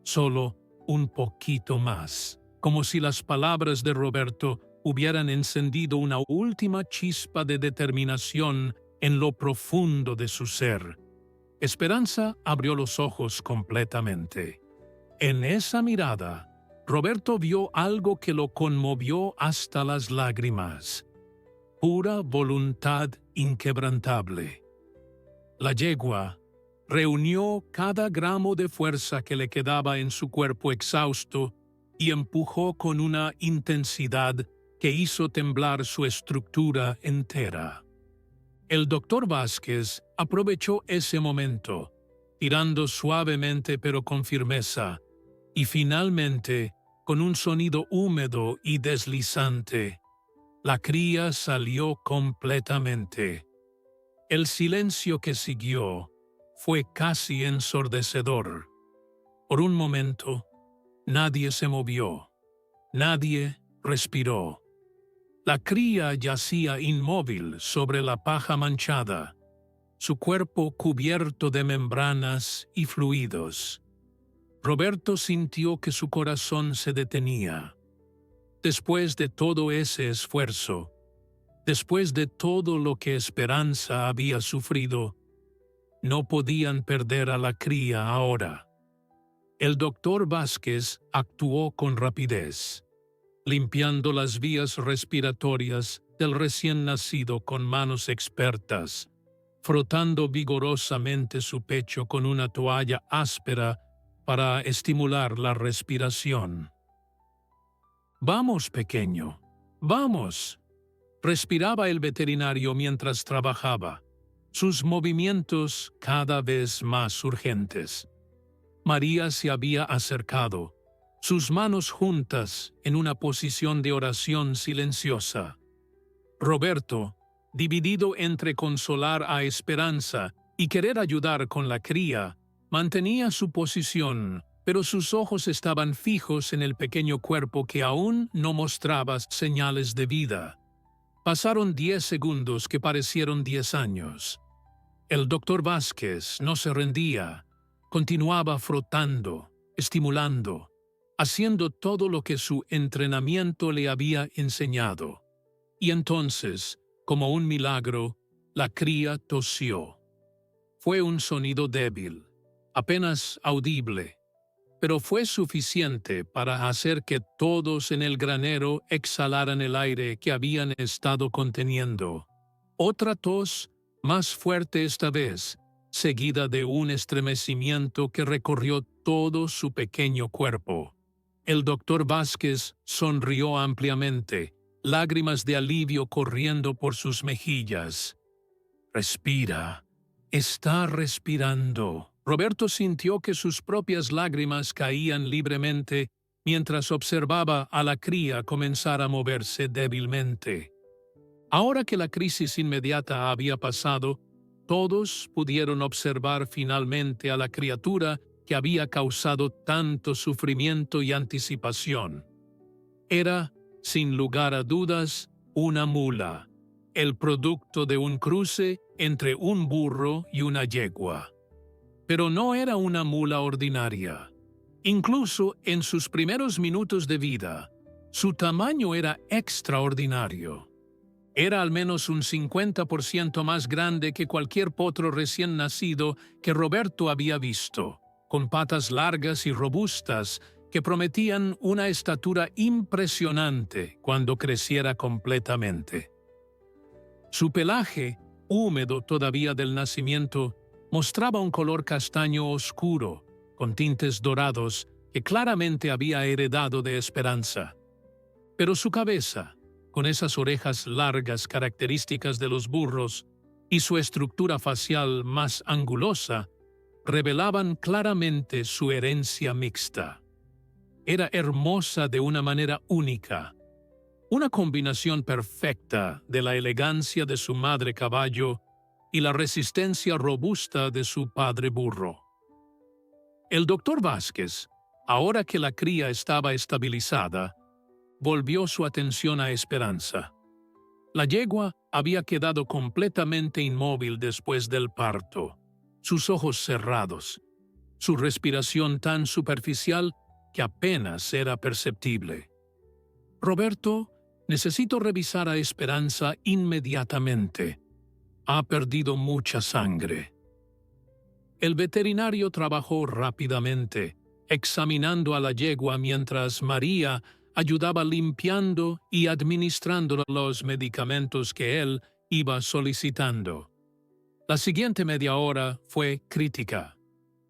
Solo un poquito más. Como si las palabras de Roberto hubieran encendido una última chispa de determinación en lo profundo de su ser. Esperanza abrió los ojos completamente. En esa mirada, Roberto vio algo que lo conmovió hasta las lágrimas. Pura voluntad inquebrantable. La yegua reunió cada gramo de fuerza que le quedaba en su cuerpo exhausto y empujó con una intensidad que hizo temblar su estructura entera. El doctor Vázquez aprovechó ese momento, tirando suavemente pero con firmeza, y finalmente, con un sonido húmedo y deslizante, la cría salió completamente. El silencio que siguió fue casi ensordecedor. Por un momento, nadie se movió, nadie respiró. La cría yacía inmóvil sobre la paja manchada, su cuerpo cubierto de membranas y fluidos. Roberto sintió que su corazón se detenía. Después de todo ese esfuerzo, después de todo lo que Esperanza había sufrido, no podían perder a la cría ahora. El doctor Vázquez actuó con rapidez, limpiando las vías respiratorias del recién nacido con manos expertas, frotando vigorosamente su pecho con una toalla áspera para estimular la respiración. «Vamos, pequeño, vamos», respiraba el veterinario mientras trabajaba, sus movimientos cada vez más urgentes. María se había acercado, sus manos juntas en una posición de oración silenciosa. Roberto, dividido entre consolar a Esperanza y querer ayudar con la cría, mantenía su posición, pero sus ojos estaban fijos en el pequeño cuerpo que aún no mostraba señales de vida. Pasaron 10 segundos que parecieron 10 años. El doctor Vázquez no se rendía, continuaba frotando, estimulando, haciendo todo lo que su entrenamiento le había enseñado. Y entonces, como un milagro, la cría tosió. Fue un sonido débil, apenas audible, pero fue suficiente para hacer que todos en el granero exhalaran el aire que habían estado conteniendo. Otra tos, más fuerte esta vez, seguida de un estremecimiento que recorrió todo su pequeño cuerpo. El doctor Vázquez sonrió ampliamente, lágrimas de alivio corriendo por sus mejillas. «Respira, está respirando». Roberto sintió que sus propias lágrimas caían libremente mientras observaba a la cría comenzar a moverse débilmente. Ahora que la crisis inmediata había pasado, todos pudieron observar finalmente a la criatura que había causado tanto sufrimiento y anticipación. Era, sin lugar a dudas, una mula, el producto de un cruce entre un burro y una yegua. Pero no era una mula ordinaria. Incluso en sus primeros minutos de vida, su tamaño era extraordinario. Era al menos un 50% más grande que cualquier potro recién nacido que Roberto había visto, con patas largas y robustas que prometían una estatura impresionante cuando creciera completamente. Su pelaje, húmedo todavía del nacimiento, mostraba un color castaño oscuro, con tintes dorados, que claramente había heredado de Esperanza. Pero su cabeza, con esas orejas largas características de los burros y su estructura facial más angulosa, revelaban claramente su herencia mixta. Era hermosa de una manera única, una combinación perfecta de la elegancia de su madre caballo y la resistencia robusta de su padre burro. El doctor Vázquez, ahora que la cría estaba estabilizada, volvió su atención a Esperanza. La yegua había quedado completamente inmóvil después del parto, sus ojos cerrados, su respiración tan superficial que apenas era perceptible. Roberto, necesito revisar a Esperanza inmediatamente. Ha perdido mucha sangre. El veterinario trabajó rápidamente, examinando a la yegua mientras María ayudaba limpiando y administrando los medicamentos que él iba solicitando. La siguiente media hora fue crítica.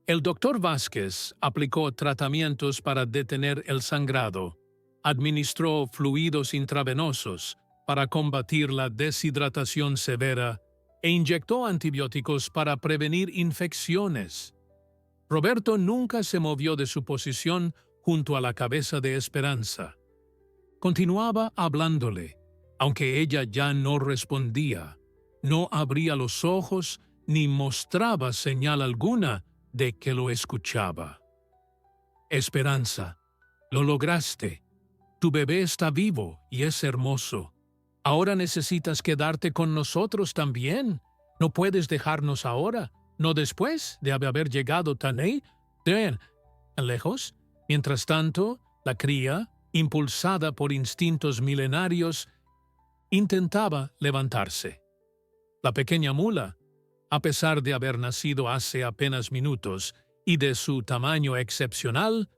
El doctor Vázquez aplicó tratamientos para detener el sangrado, administró fluidos intravenosos para combatir la deshidratación severa e inyectó antibióticos para prevenir infecciones. Roberto nunca se movió de su posición junto a la cabeza de Esperanza. Continuaba hablándole, aunque ella ya no respondía, no abría los ojos ni mostraba señal alguna de que lo escuchaba. Esperanza, lo lograste. Tu bebé está vivo y es hermoso. Ahora necesitas quedarte con nosotros también. No puedes dejarnos ahora, no después de haber llegado tan lejos. Mientras tanto, la cría, impulsada por instintos milenarios, intentaba levantarse. La pequeña mula, a pesar de haber nacido hace apenas minutos y de su tamaño excepcional,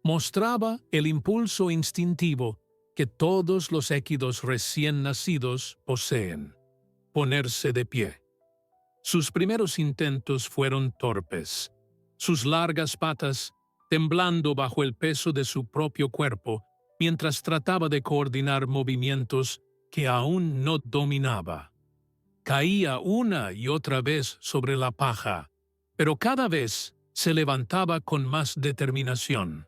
mostraba el impulso instintivo que todos los équidos recién nacidos poseen: ponerse de pie. Sus primeros intentos fueron torpes. Sus largas patas, temblando bajo el peso de su propio cuerpo, mientras trataba de coordinar movimientos que aún no dominaba. Caía una y otra vez sobre la paja, pero cada vez se levantaba con más determinación.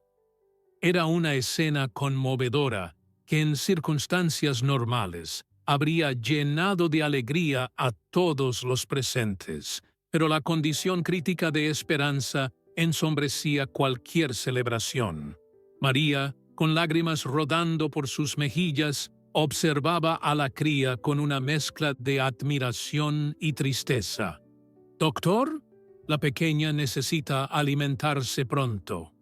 Era una escena conmovedora que en circunstancias normales habría llenado de alegría a todos los presentes, pero la condición crítica de Esperanza ensombrecía cualquier celebración. María, con lágrimas rodando por sus mejillas, observaba a la cría con una mezcla de admiración y tristeza. «Doctor, la pequeña necesita alimentarse pronto.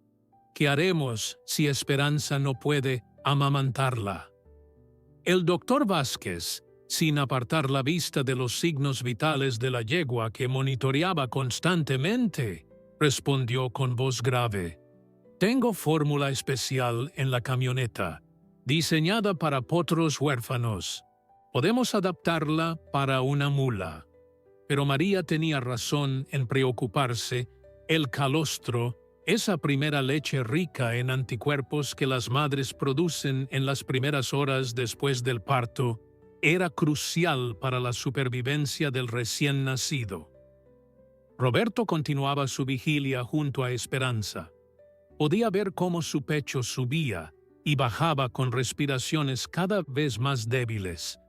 ¿Qué haremos si Esperanza no puede amamantarla?» El doctor Vázquez, sin apartar la vista de los signos vitales de la yegua que monitoreaba constantemente, respondió con voz grave: «Tengo fórmula especial en la camioneta, diseñada para potros huérfanos. Podemos adaptarla para una mula». Pero María tenía razón en preocuparse. El calostro, esa primera leche rica en anticuerpos que las madres producen en las primeras horas después del parto, era crucial para la supervivencia del recién nacido. Roberto continuaba su vigilia junto a Esperanza. Podía ver cómo su pecho subía y bajaba con respiraciones cada vez más débiles,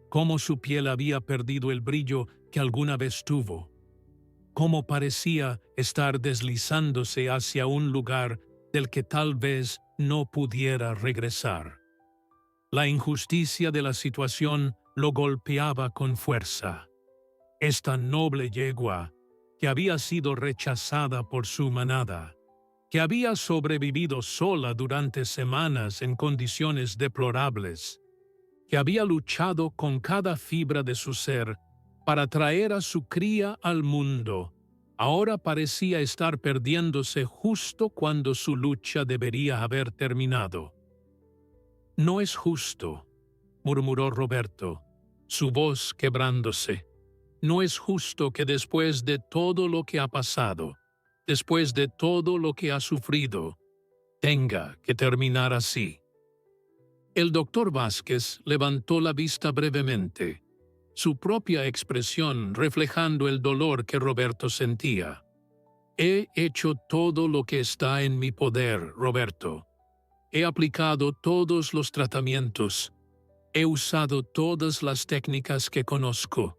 cómo su piel había perdido el brillo que alguna vez tuvo, cómo parecía estar deslizándose hacia un lugar del que tal vez no pudiera regresar. La injusticia de la situación lo golpeaba con fuerza. Esta noble yegua, que había sido rechazada por su manada, que había sobrevivido sola durante semanas en condiciones deplorables, que había luchado con cada fibra de su ser para traer a su cría al mundo, ahora parecía estar perdiéndose justo cuando su lucha debería haber terminado. «No es justo», murmuró Roberto, su voz quebrándose. «No es justo que después de todo lo que ha pasado, después de todo lo que ha sufrido, tenga que terminar así». El doctor Vázquez levantó la vista brevemente, su propia expresión reflejando el dolor que Roberto sentía. «He hecho todo lo que está en mi poder, Roberto. He aplicado todos los tratamientos. He usado todas las técnicas que conozco.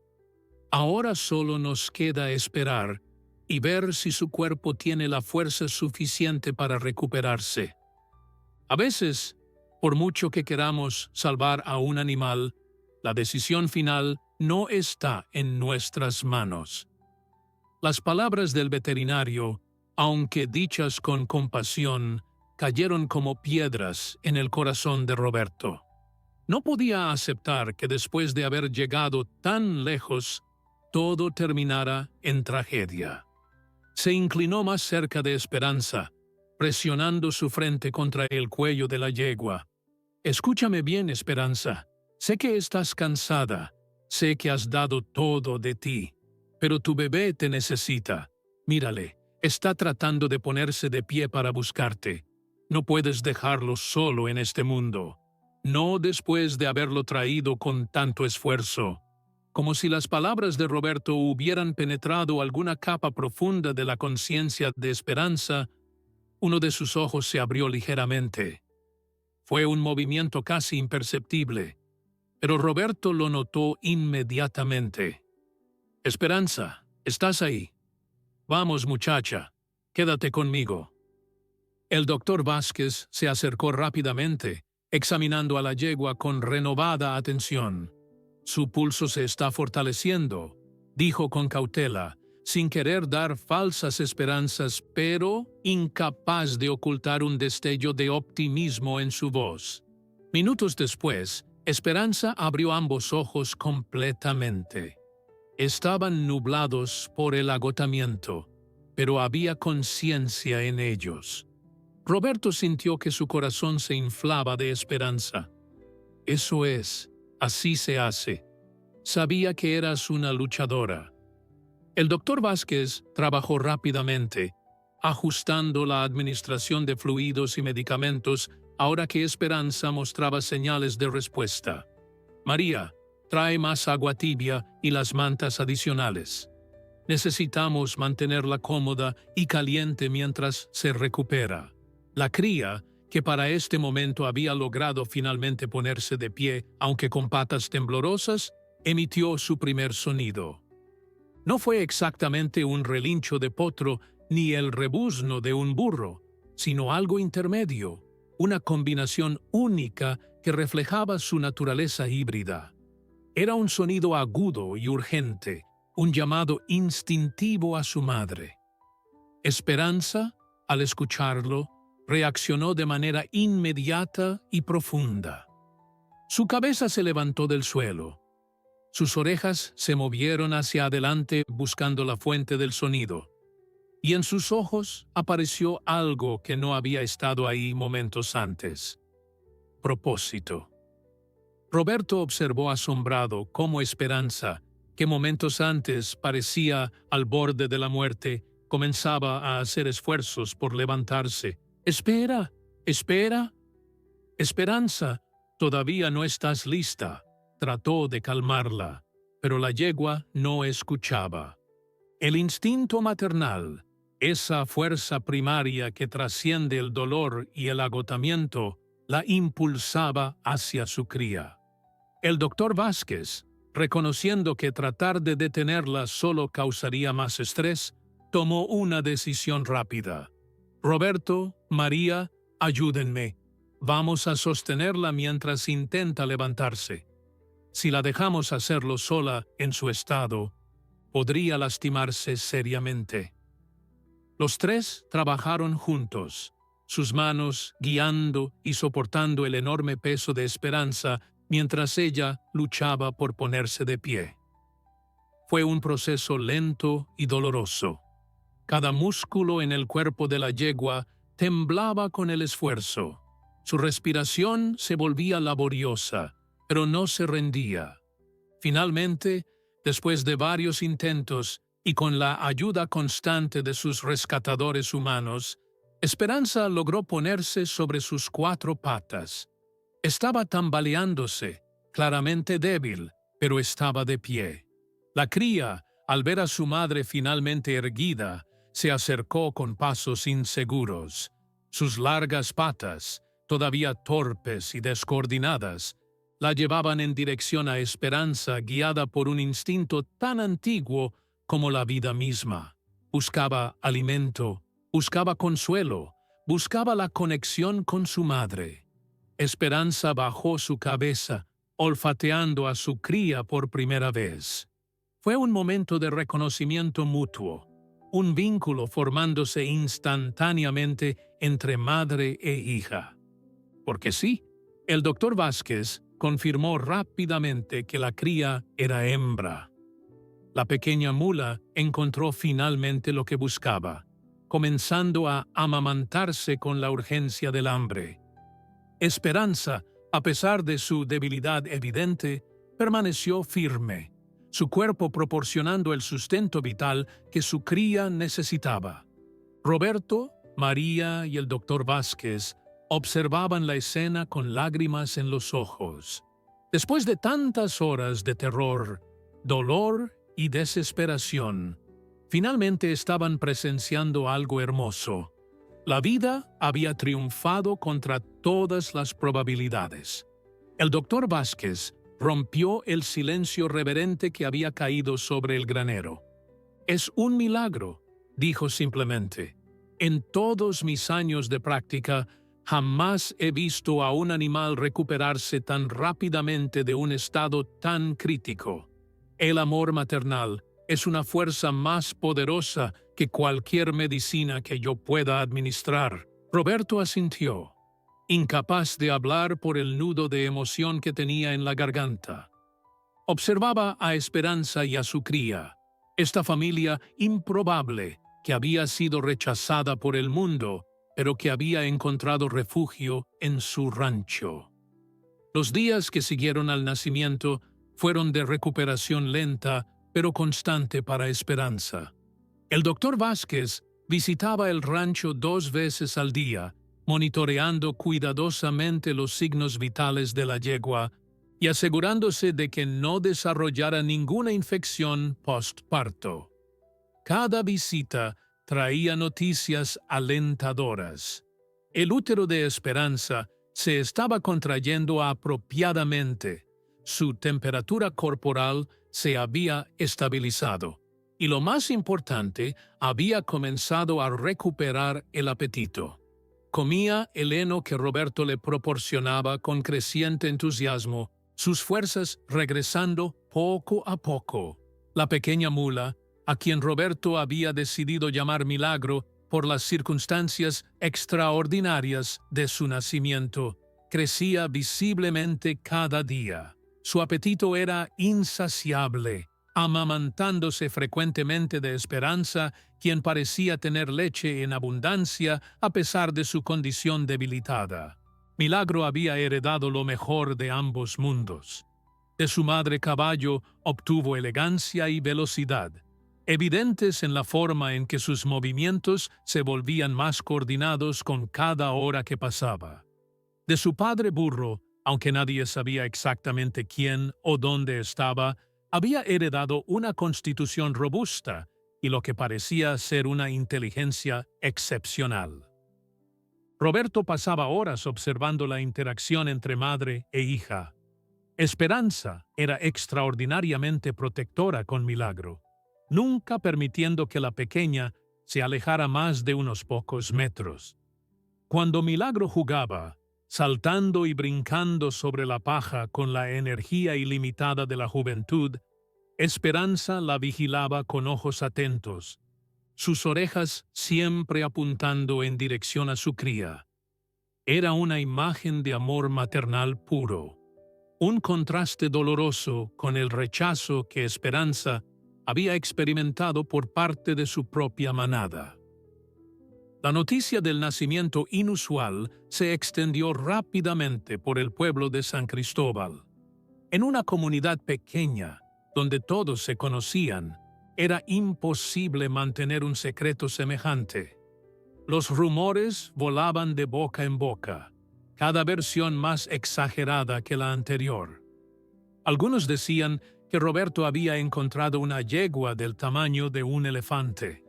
Ahora solo nos queda esperar y ver si su cuerpo tiene la fuerza suficiente para recuperarse. A veces, por mucho que queramos salvar a un animal, la decisión final no está en nuestras manos». Las palabras del veterinario, aunque dichas con compasión, cayeron como piedras en el corazón de Roberto. No podía aceptar que después de haber llegado tan lejos, todo terminara en tragedia. Se inclinó más cerca de Esperanza, presionando su frente contra el cuello de la yegua. «Escúchame bien, Esperanza. Sé que estás cansada. Sé que has dado todo de ti. Pero tu bebé te necesita. Mírale, está tratando de ponerse de pie para buscarte. No puedes dejarlo solo en este mundo. No después de haberlo traído con tanto esfuerzo». Como si las palabras de Roberto hubieran penetrado alguna capa profunda de la conciencia de Esperanza, uno de sus ojos se abrió ligeramente. Fue un movimiento casi imperceptible, pero Roberto lo notó inmediatamente. «Esperanza, ¿estás ahí? Vamos, muchacha, quédate conmigo». El doctor Vázquez se acercó rápidamente, examinando a la yegua con renovada atención. «Su pulso se está fortaleciendo», dijo con cautela, sin querer dar falsas esperanzas, pero incapaz de ocultar un destello de optimismo en su voz. Minutos después, Esperanza abrió ambos ojos completamente. Estaban nublados por el agotamiento, pero había conciencia en ellos. Roberto sintió que su corazón se inflaba de esperanza. «Eso es, así se hace. Sabía que eras una luchadora». El doctor Vázquez trabajó rápidamente, ajustando la administración de fluidos y medicamentos ahora que Esperanza mostraba señales de respuesta. «María, trae más agua tibia y las mantas adicionales. Necesitamos mantenerla cómoda y caliente mientras se recupera». La cría, que para este momento había logrado finalmente ponerse de pie, aunque con patas temblorosas, emitió su primer sonido. No fue exactamente un relincho de potro ni el rebuzno de un burro, sino algo intermedio, una combinación única que reflejaba su naturaleza híbrida. Era un sonido agudo y urgente, un llamado instintivo a su madre. Esperanza, al escucharlo, reaccionó de manera inmediata y profunda. Su cabeza se levantó del suelo. Sus orejas se movieron hacia adelante buscando la fuente del sonido, y en sus ojos apareció algo que no había estado ahí momentos antes: propósito. Roberto observó asombrado cómo Esperanza, que momentos antes parecía al borde de la muerte, comenzaba a hacer esfuerzos por levantarse. «Espera, espera. Esperanza, todavía no estás lista». Trató de calmarla, pero la yegua no escuchaba. El instinto maternal, esa fuerza primaria que trasciende el dolor y el agotamiento, la impulsaba hacia su cría. El doctor Vázquez, reconociendo que tratar de detenerla solo causaría más estrés, tomó una decisión rápida. «Roberto, María, ayúdenme. Vamos a sostenerla mientras intenta levantarse. Si la dejamos hacerlo sola en su estado, podría lastimarse seriamente». Los tres trabajaron juntos, sus manos guiando y soportando el enorme peso de Esperanza mientras ella luchaba por ponerse de pie. Fue un proceso lento y doloroso. Cada músculo en el cuerpo de la yegua temblaba con el esfuerzo. Su respiración se volvía laboriosa, pero no se rendía. Finalmente, después de varios intentos y con la ayuda constante de sus rescatadores humanos, Esperanza logró ponerse sobre sus 4 patas. Estaba tambaleándose, claramente débil, pero estaba de pie. La cría, al ver a su madre finalmente erguida, se acercó con pasos inseguros. Sus largas patas, todavía torpes y descoordinadas, la llevaban en dirección a Esperanza, guiada por un instinto tan antiguo como la vida misma. Buscaba alimento, buscaba consuelo, buscaba la conexión con su madre. Esperanza bajó su cabeza, olfateando a su cría por primera vez. Fue un momento de reconocimiento mutuo, un vínculo formándose instantáneamente entre madre e hija. Porque sí, el doctor Vázquez confirmó rápidamente que la cría era hembra. La pequeña mula encontró finalmente lo que buscaba, comenzando a amamantarse con la urgencia del hambre. Esperanza, a pesar de su debilidad evidente, permaneció firme, su cuerpo proporcionando el sustento vital que su cría necesitaba. Roberto, María y el doctor Vázquez observaban la escena con lágrimas en los ojos. Después de tantas horas de terror, dolor y desesperación, finalmente estaban presenciando algo hermoso. La vida había triunfado contra todas las probabilidades. El doctor Vázquez rompió el silencio reverente que había caído sobre el granero. «Es un milagro», dijo simplemente. «En todos mis años de práctica, jamás he visto a un animal recuperarse tan rápidamente de un estado tan crítico. El amor maternal es una fuerza más poderosa que cualquier medicina que yo pueda administrar». Roberto asintió, incapaz de hablar por el nudo de emoción que tenía en la garganta. Observaba a Esperanza y a su cría, esta familia improbable que había sido rechazada por el mundo, pero que había encontrado refugio en su rancho. Los días que siguieron al nacimiento fueron de recuperación lenta, pero constante para Esperanza. El doctor Vázquez visitaba el rancho 2 veces al día, monitoreando cuidadosamente los signos vitales de la yegua y asegurándose de que no desarrollara ninguna infección postparto. Cada visita traía noticias alentadoras. El útero de Esperanza se estaba contrayendo apropiadamente, su temperatura corporal se había estabilizado y, lo más importante, había comenzado a recuperar el apetito. Comía el heno que Roberto le proporcionaba con creciente entusiasmo, sus fuerzas regresando poco a poco. La pequeña mula, a quien Roberto había decidido llamar Milagro por las circunstancias extraordinarias de su nacimiento, crecía visiblemente cada día. Su apetito era insaciable, amamantándose frecuentemente de Esperanza, quien parecía tener leche en abundancia a pesar de su condición debilitada. Milagro había heredado lo mejor de ambos mundos. De su madre caballo obtuvo elegancia y velocidad, evidentes en la forma en que sus movimientos se volvían más coordinados con cada hora que pasaba. De su padre burro, aunque nadie sabía exactamente quién o dónde estaba, había heredado una constitución robusta y lo que parecía ser una inteligencia excepcional. Roberto pasaba horas observando la interacción entre madre e hija. Esperanza era extraordinariamente protectora con Milagro, nunca permitiendo que la pequeña se alejara más de unos pocos metros. Cuando Milagro jugaba, saltando y brincando sobre la paja con la energía ilimitada de la juventud, Esperanza la vigilaba con ojos atentos, sus orejas siempre apuntando en dirección a su cría. Era una imagen de amor maternal puro. un contraste doloroso con el rechazo que Esperanza había experimentado por parte de su propia manada. La noticia del nacimiento inusual se extendió rápidamente por el pueblo de San Cristóbal. En una comunidad pequeña, donde todos se conocían, era imposible mantener un secreto semejante. Los rumores volaban de boca en boca, cada versión más exagerada que la anterior. Algunos decían que Roberto había encontrado una yegua del tamaño de un elefante.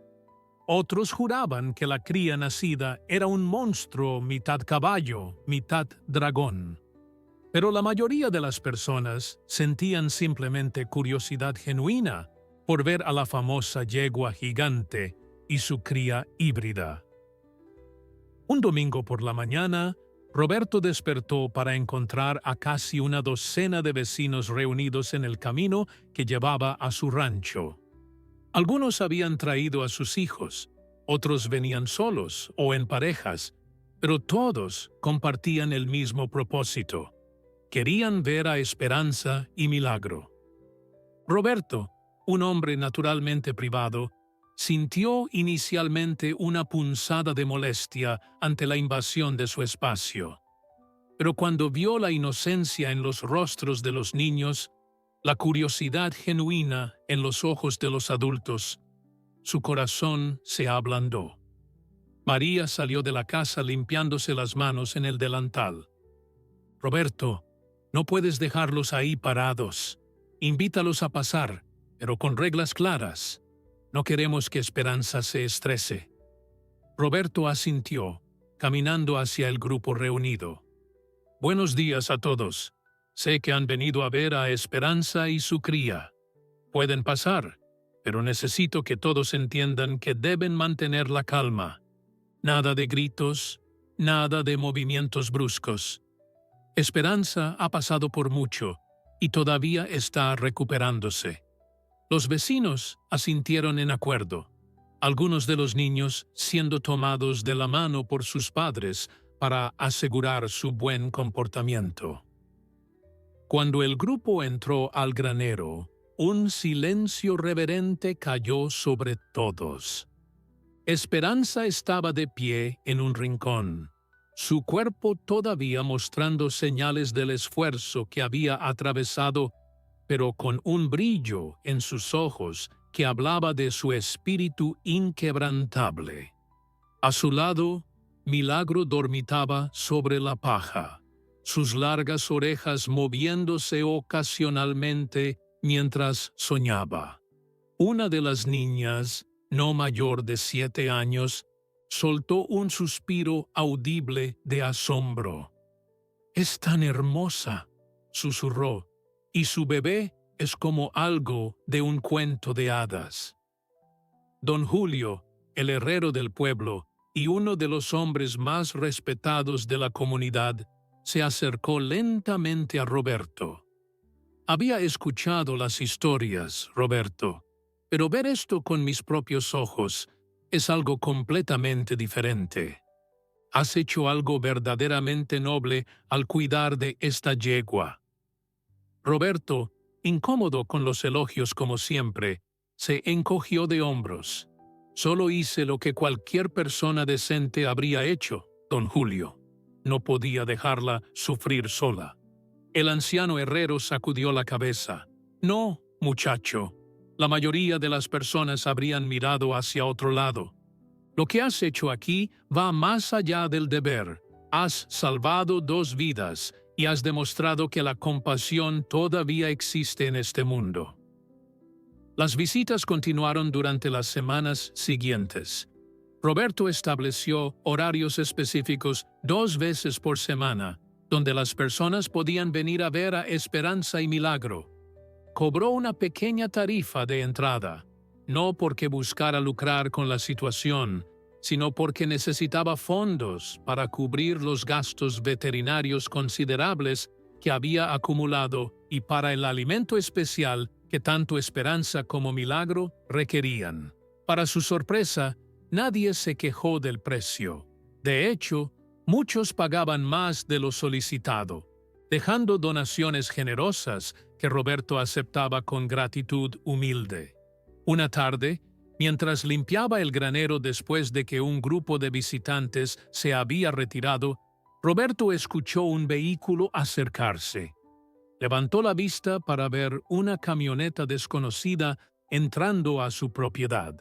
Otros juraban que la cría nacida era un monstruo mitad caballo, mitad dragón. Pero la mayoría de las personas sentían simplemente curiosidad genuina por ver a la famosa yegua gigante y su cría híbrida. Un domingo por la mañana, Roberto despertó para encontrar a casi una docena de vecinos reunidos en el camino que llevaba a su rancho. Algunos habían traído a sus hijos, otros venían solos o en parejas, pero todos compartían el mismo propósito. Querían ver a Esperanza y Milagro. Roberto, un hombre naturalmente privado, sintió inicialmente una punzada de molestia ante la invasión de su espacio. Pero cuando vio la inocencia en los rostros de los niños, la curiosidad genuina en los ojos de los adultos, su corazón se ablandó. María salió de la casa limpiándose las manos en el delantal. «Roberto, no puedes dejarlos ahí parados. Invítalos a pasar, pero con reglas claras. No queremos que Esperanza se estrese». Roberto asintió, caminando hacia el grupo reunido. «Buenos días a todos. Sé que han venido a ver a Esperanza y su cría. Pueden pasar, pero necesito que todos entiendan que deben mantener la calma. Nada de gritos, nada de movimientos bruscos. Esperanza ha pasado por mucho y todavía está recuperándose». Los vecinos asintieron en acuerdo, algunos de los niños siendo tomados de la mano por sus padres para asegurar su buen comportamiento. Cuando el grupo entró al granero, un silencio reverente cayó sobre todos. Esperanza estaba de pie en un rincón, su cuerpo todavía mostrando señales del esfuerzo que había atravesado, pero con un brillo en sus ojos que hablaba de su espíritu inquebrantable. A su lado, Milagro dormitaba sobre la paja, sus largas orejas moviéndose ocasionalmente mientras soñaba. Una de las niñas, no mayor de 7 años, soltó un suspiro audible de asombro. «Es tan hermosa», susurró, «y su bebé es como algo de un cuento de hadas». Don Julio, el herrero del pueblo y uno de los hombres más respetados de la comunidad, se acercó lentamente a Roberto. «Había escuchado las historias, Roberto, pero ver esto con mis propios ojos es algo completamente diferente. Has hecho algo verdaderamente noble al cuidar de esta yegua». Roberto, incómodo con los elogios como siempre, se encogió de hombros. «Solo hice lo que cualquier persona decente habría hecho, don Julio. No podía dejarla sufrir sola». El anciano herrero sacudió la cabeza. «No, muchacho. La mayoría de las personas habrían mirado hacia otro lado. Lo que has hecho aquí va más allá del deber. Has salvado 2 vidas y has demostrado que la compasión todavía existe en este mundo». Las visitas continuaron durante las semanas siguientes. Roberto estableció horarios específicos 2 veces por semana, donde las personas podían venir a ver a Esperanza y Milagro. Cobró una pequeña tarifa de entrada, no porque buscara lucrar con la situación, sino porque necesitaba fondos para cubrir los gastos veterinarios considerables que había acumulado y para el alimento especial que tanto Esperanza como Milagro requerían. Para su sorpresa, nadie se quejó del precio. De hecho, muchos pagaban más de lo solicitado. dejando donaciones generosas que Roberto aceptaba con gratitud humilde. Una tarde, mientras limpiaba el granero después de que un grupo de visitantes se había retirado, Roberto escuchó un vehículo acercarse. Levantó la vista para ver una camioneta desconocida entrando a su propiedad.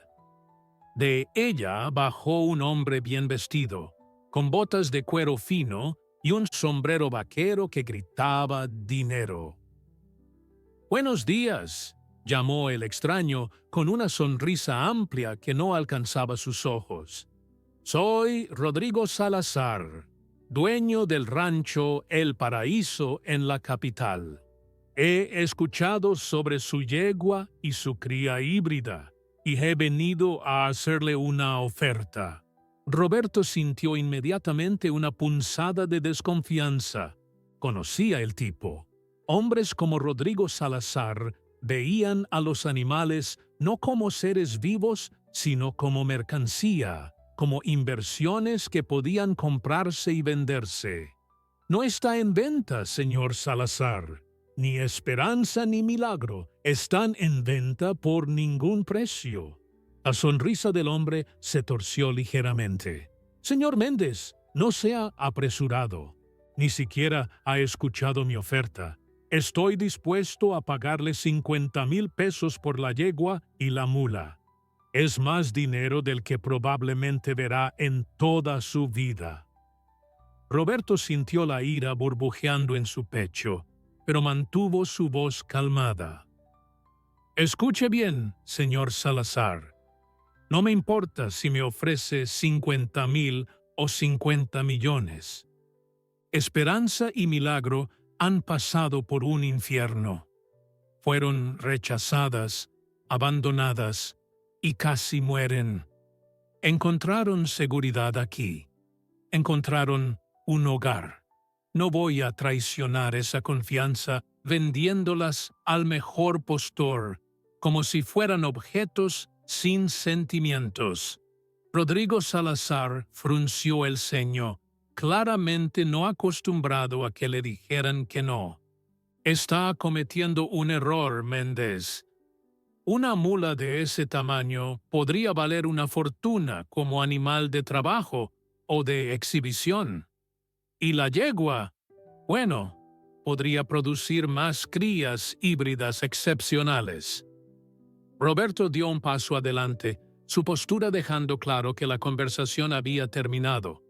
De ella bajó un hombre bien vestido, con botas de cuero fino y un sombrero vaquero que gritaba dinero. «Buenos días», llamó el extraño con una sonrisa amplia que no alcanzaba sus ojos. «Soy Rodrigo Salazar, dueño del rancho El Paraíso en la capital. He escuchado sobre su yegua y su cría híbrida, y he venido a hacerle una oferta». Roberto sintió inmediatamente una punzada de desconfianza. Conocía el tipo. Hombres como Rodrigo Salazar veían a los animales no como seres vivos, sino como mercancía, como inversiones que podían comprarse y venderse. «No está en venta, señor Salazar. Ni Esperanza ni Milagro están en venta por ningún precio». La sonrisa del hombre se torció ligeramente. «Señor Méndez, no sea apresurado. Ni siquiera ha escuchado mi oferta. Estoy dispuesto a pagarle 50,000 pesos por la yegua y la mula. Es más dinero del que probablemente verá en toda su vida». Roberto sintió la ira burbujeando en su pecho, pero mantuvo su voz calmada. «Escuche bien, señor Salazar. No me importa si me ofrece 50,000 o 50 millones. Esperanza y Milagro han pasado por un infierno. Fueron rechazadas, abandonadas y casi mueren. Encontraron seguridad aquí. Encontraron un hogar. No voy a traicionar esa confianza vendiéndolas al mejor postor, como si fueran objetos sin sentimientos». Rodrigo Salazar frunció el ceño, claramente no acostumbrado a que le dijeran que no. «Está cometiendo un error, Méndez. Una mula de ese tamaño podría valer una fortuna como animal de trabajo o de exhibición. Y la yegua, bueno, podría producir más crías híbridas excepcionales». Roberto dio un paso adelante, su postura dejando claro que la conversación había terminado.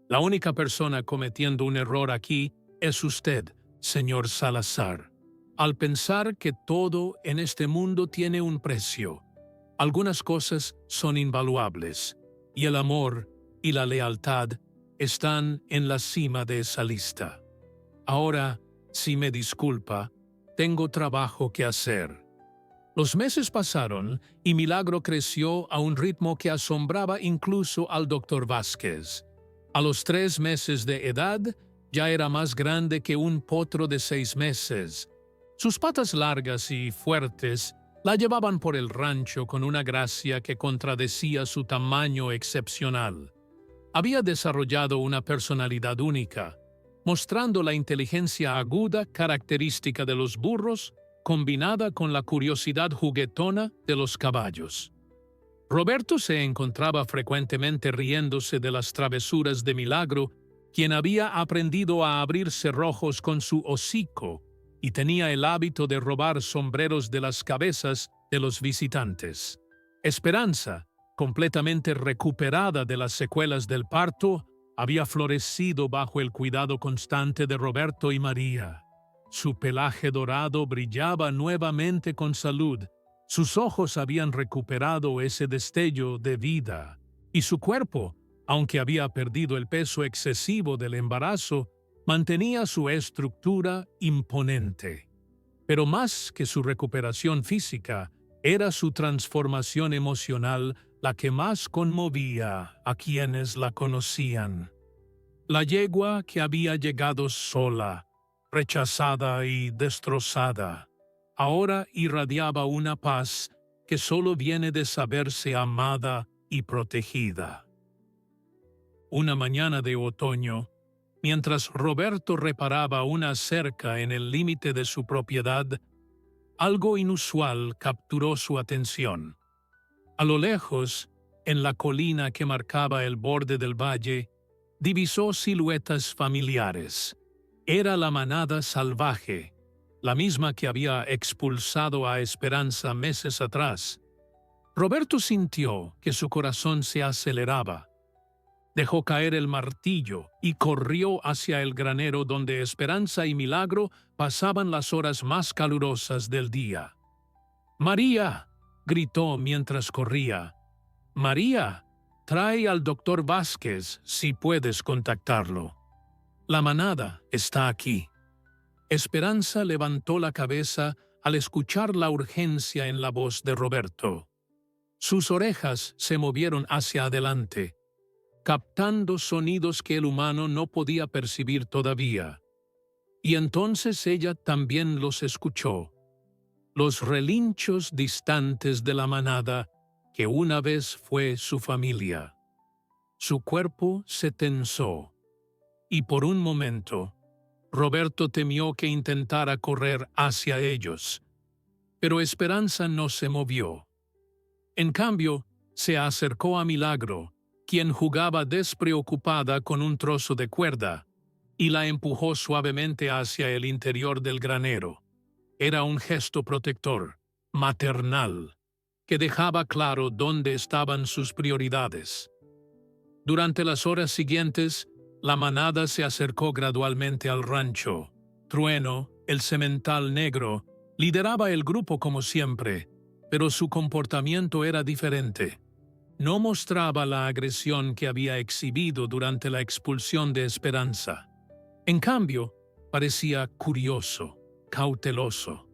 «La única persona cometiendo un error aquí es usted, señor Salazar, al pensar que todo en este mundo tiene un precio. Algunas cosas son invaluables, y el amor y la lealtad están en la cima de esa lista. Ahora, si me disculpa, tengo trabajo que hacer». Los meses pasaron y Milagro creció a un ritmo que asombraba incluso al doctor Vázquez. A los 3 meses de edad ya era más grande que un potro de 6 meses. Sus patas largas y fuertes la llevaban por el rancho con una gracia que contradecía su tamaño excepcional. Había desarrollado una personalidad única, mostrando la inteligencia aguda característica de los burros combinada con la curiosidad juguetona de los caballos. Roberto se encontraba frecuentemente riéndose de las travesuras de Milagro, quien había aprendido a abrir cerrojos con su hocico y tenía el hábito de robar sombreros de las cabezas de los visitantes. Esperanza, completamente recuperada de las secuelas del parto, había florecido bajo el cuidado constante de Roberto y María. Su pelaje dorado brillaba nuevamente con salud, sus ojos habían recuperado ese destello de vida, y su cuerpo, aunque había perdido el peso excesivo del embarazo, mantenía su estructura imponente. Pero más que su recuperación física, era su transformación emocional la que más conmovía a quienes la conocían. La yegua que había llegado sola, rechazada y destrozada, ahora irradiaba una paz que solo viene de saberse amada y protegida. Una mañana de otoño, Mientras Roberto reparaba una cerca en el límite de su propiedad, algo inusual capturó su atención. A lo lejos, en la colina que marcaba el borde del valle, divisó siluetas familiares. Era la manada salvaje, la misma que había expulsado a Esperanza meses atrás. Roberto sintió que su corazón se aceleraba. Dejó caer el martillo y corrió hacia el granero donde Esperanza y Milagro pasaban las horas más calurosas del día. «¡María!», gritó mientras corría. «¡María! Trae al doctor Vázquez si puedes contactarlo. La manada está aquí». Esperanza levantó la cabeza al escuchar la urgencia en la voz de Roberto. Sus orejas se movieron hacia adelante, captando sonidos que el humano no podía percibir todavía. Y entonces ella también los escuchó. Los relinchos distantes de la manada que una vez fue su familia. Su cuerpo se tensó, y por un momento, Roberto temió que intentara correr hacia ellos, pero Esperanza no se movió. En cambio, se acercó a Milagro, quien jugaba despreocupada con un trozo de cuerda, y la empujó suavemente hacia el interior del granero. Era un gesto protector, maternal, que dejaba claro dónde estaban sus prioridades. Durante las horas siguientes, la manada se acercó gradualmente al rancho. Trueno, el semental negro, lideraba el grupo como siempre, pero su comportamiento era diferente. No mostraba la agresión que había exhibido durante la expulsión de Esperanza. En cambio, parecía curioso, cauteloso.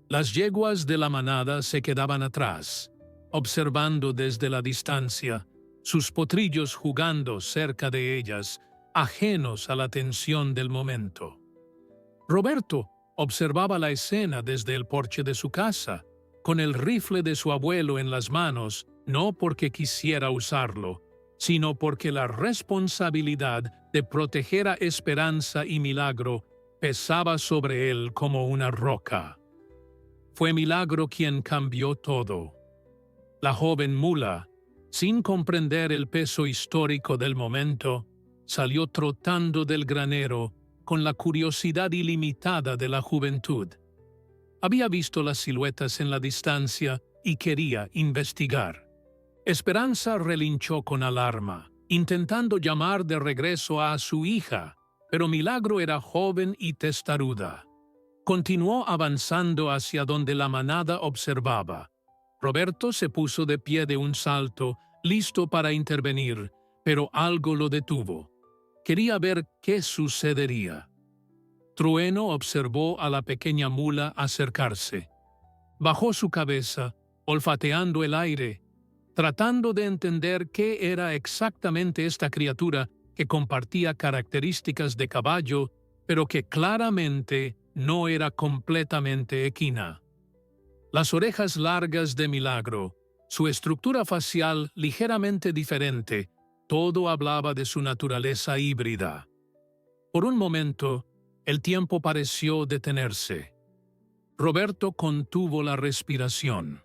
Las yeguas de la manada se quedaban atrás, observando desde la distancia, sus potrillos jugando cerca de ellas, ajenos a la tensión del momento. Roberto observaba la escena desde el porche de su casa, con el rifle de su abuelo en las manos, no porque quisiera usarlo, sino porque la responsabilidad de proteger a Esperanza y Milagro pesaba sobre él como una roca. Fue Milagro quien cambió todo. La joven mula, sin comprender el peso histórico del momento, salió trotando del granero con la curiosidad ilimitada de la juventud. Había visto las siluetas en la distancia y quería investigar. Esperanza relinchó con alarma, intentando llamar de regreso a su hija, pero Milagro era joven y testaruda. Continuó avanzando hacia donde la manada observaba. Roberto se puso de pie de un salto, listo para intervenir, pero algo lo detuvo. Quería ver qué sucedería. Trueno observó a la pequeña mula acercarse. Bajó su cabeza, olfateando el aire, tratando de entender qué era exactamente esta criatura que compartía características de caballo, pero que claramente no era completamente equina. Las orejas largas de Milagro, su estructura facial ligeramente diferente, todo hablaba de su naturaleza híbrida. Por un momento, el tiempo pareció detenerse. Roberto contuvo la respiración.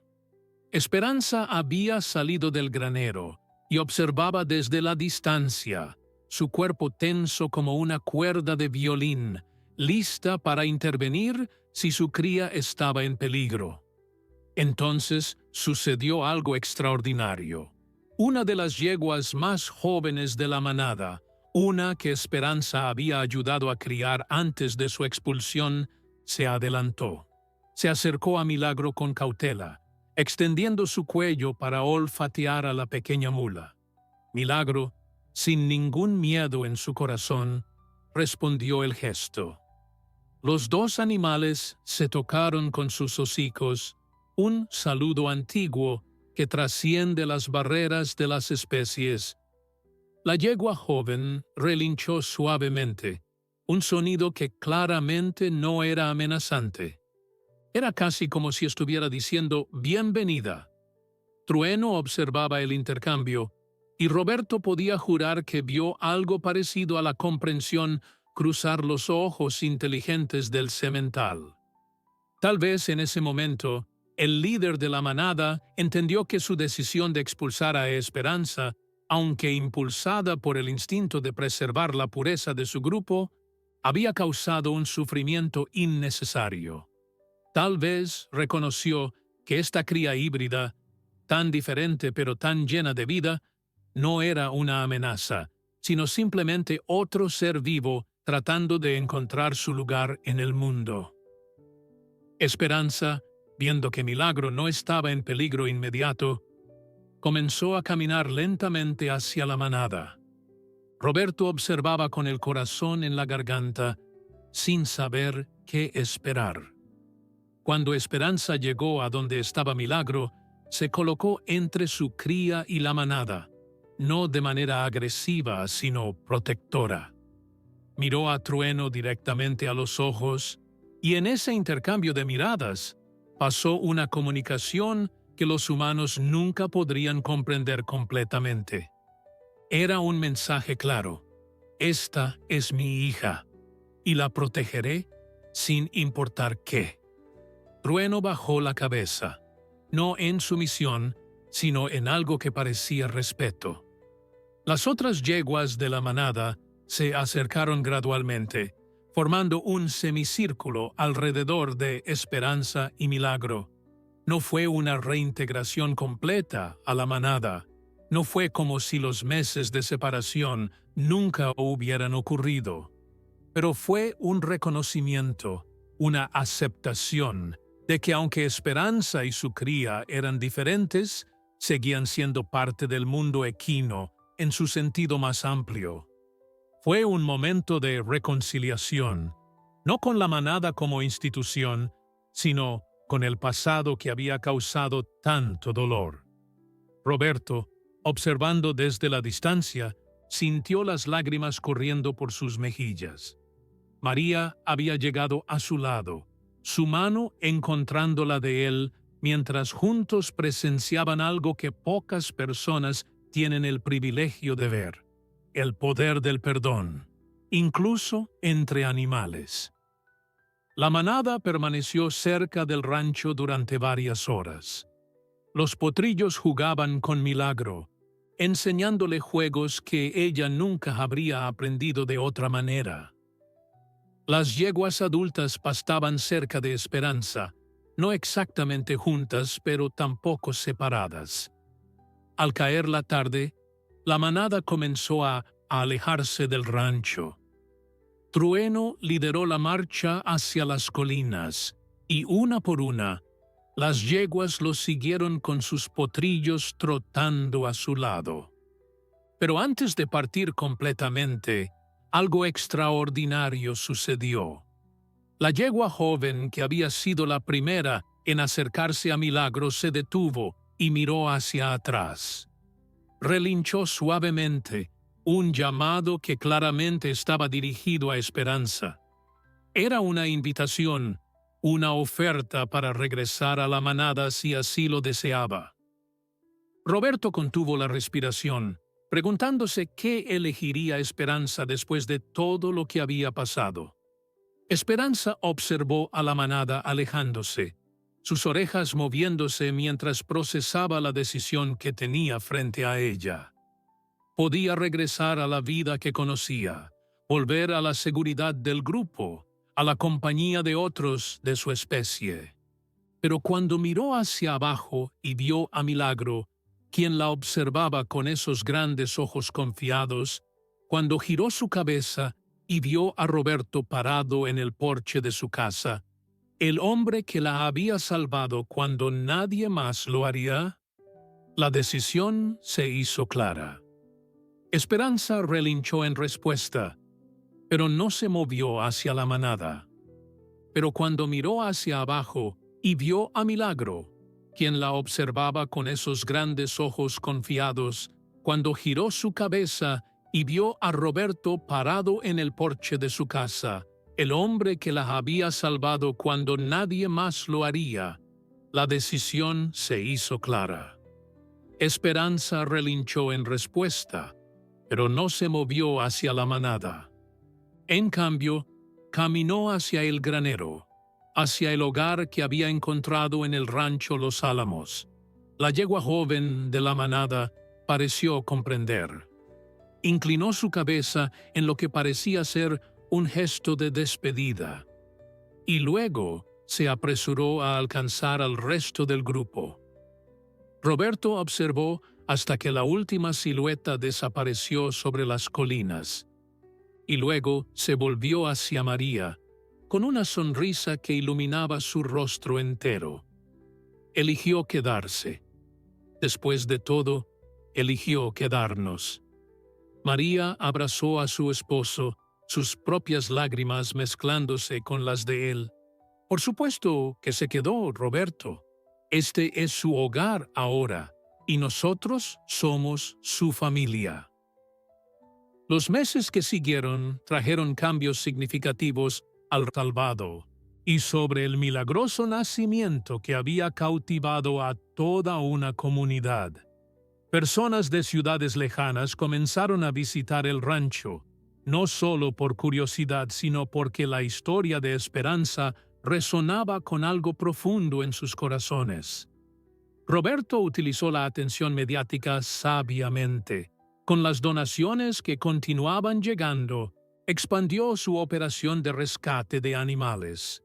Esperanza había salido del granero y observaba desde la distancia, su cuerpo tenso como una cuerda de violín, lista para intervenir si su cría estaba en peligro. Entonces sucedió algo extraordinario. Una de las yeguas más jóvenes de la manada, una que Esperanza había ayudado a criar antes de su expulsión, se adelantó. Se acercó a Milagro con cautela, extendiendo su cuello para olfatear a la pequeña mula. Milagro, sin ningún miedo en su corazón, respondió el gesto. Los dos animales se tocaron con sus hocicos, un saludo antiguo que trasciende las barreras de las especies. La yegua joven relinchó suavemente, un sonido que claramente no era amenazante. Era casi como si estuviera diciendo «bienvenida». Trueno observaba el intercambio, y Roberto podía jurar que vio algo parecido a la comprensión cruzar los ojos inteligentes del semental. Tal vez en ese momento, el líder de la manada entendió que su decisión de expulsar a Esperanza, aunque impulsada por el instinto de preservar la pureza de su grupo, había causado un sufrimiento innecesario. Tal vez reconoció que esta cría híbrida, tan diferente pero tan llena de vida, no era una amenaza, sino simplemente otro ser vivo tratando de encontrar su lugar en el mundo. Esperanza, viendo que Milagro no estaba en peligro inmediato, comenzó a caminar lentamente hacia la manada. Roberto observaba con el corazón en la garganta, sin saber qué esperar. Cuando Esperanza llegó a donde estaba Milagro, se colocó entre su cría y la manada, no de manera agresiva, sino protectora. Miró a Trueno directamente a los ojos, y en ese intercambio de miradas pasó una comunicación que los humanos nunca podrían comprender completamente. Era un mensaje claro: esta es mi hija, y la protegeré sin importar qué. Trueno bajó la cabeza, no en sumisión, sino en algo que parecía respeto. Las otras yeguas de la manada se acercaron gradualmente, formando un semicírculo alrededor de Esperanza y Milagro. No fue una reintegración completa a la manada. No fue como si los meses de separación nunca hubieran ocurrido. Pero fue un reconocimiento, una aceptación de que aunque Esperanza y su cría eran diferentes, seguían siendo parte del mundo equino en su sentido más amplio. Fue un momento de reconciliación, no con la manada como institución, sino con el pasado que había causado tanto dolor. Roberto, observando desde la distancia, sintió las lágrimas corriendo por sus mejillas. María había llegado a su lado, su mano encontrando la de él, mientras juntos presenciaban algo que pocas personas tienen el privilegio de ver: el poder del perdón, incluso entre animales. La manada permaneció cerca del rancho durante varias horas. Los potrillos jugaban con Milagro, enseñándole juegos que ella nunca habría aprendido de otra manera. Las yeguas adultas pastaban cerca de Esperanza, no exactamente juntas, pero tampoco separadas. Al caer la tarde, la manada comenzó a alejarse del rancho. Trueno lideró la marcha hacia las colinas, y una por una, las yeguas lo siguieron con sus potrillos trotando a su lado. Pero antes de partir completamente, algo extraordinario sucedió. La yegua joven, que había sido la primera en acercarse a Milagro, se detuvo y miró hacia atrás. Relinchó suavemente, un llamado que claramente estaba dirigido a Esperanza. Era una invitación, una oferta para regresar a la manada si así lo deseaba. Roberto contuvo la respiración, preguntándose qué elegiría Esperanza después de todo lo que había pasado. Esperanza observó a la manada alejándose, sus orejas moviéndose mientras procesaba la decisión que tenía frente a ella. Podía regresar a la vida que conocía, volver a la seguridad del grupo, a la compañía de otros de su especie. Pero cuando miró hacia abajo y vio a Milagro, quien la observaba con esos grandes ojos confiados, cuando giró su cabeza y vio a Roberto parado en el porche de su casa, el hombre que la había salvado cuando nadie más lo haría, la decisión se hizo clara. Esperanza relinchó en respuesta, pero no se movió hacia la manada. Pero cuando miró hacia abajo y vio a Milagro, quien la observaba con esos grandes ojos confiados, cuando giró su cabeza y vio a Roberto parado en el porche de su casa, el hombre que la había salvado cuando nadie más lo haría, la decisión se hizo clara. Esperanza relinchó en respuesta, pero no se movió hacia la manada. En cambio, caminó hacia el granero, hacia el hogar que había encontrado en el rancho Los Álamos. La yegua joven de la manada pareció comprender. Inclinó su cabeza en lo que parecía ser un gesto de despedida, y luego se apresuró a alcanzar al resto del grupo. Roberto observó hasta que la última silueta desapareció sobre las colinas, y luego se volvió hacia María, con una sonrisa que iluminaba su rostro entero. Eligió quedarse. Después de todo, eligió quedarnos. María abrazó a su esposo, sus propias lágrimas mezclándose con las de él. Por supuesto que se quedó, Roberto. Este es su hogar ahora, y nosotros somos su familia. Los meses que siguieron trajeron cambios significativos al salvado, y sobre el milagroso nacimiento que había cautivado a toda una comunidad. Personas de ciudades lejanas comenzaron a visitar el rancho, no solo por curiosidad, sino porque la historia de esperanza resonaba con algo profundo en sus corazones. Roberto utilizó la atención mediática sabiamente. Con las donaciones que continuaban llegando, expandió su operación de rescate de animales.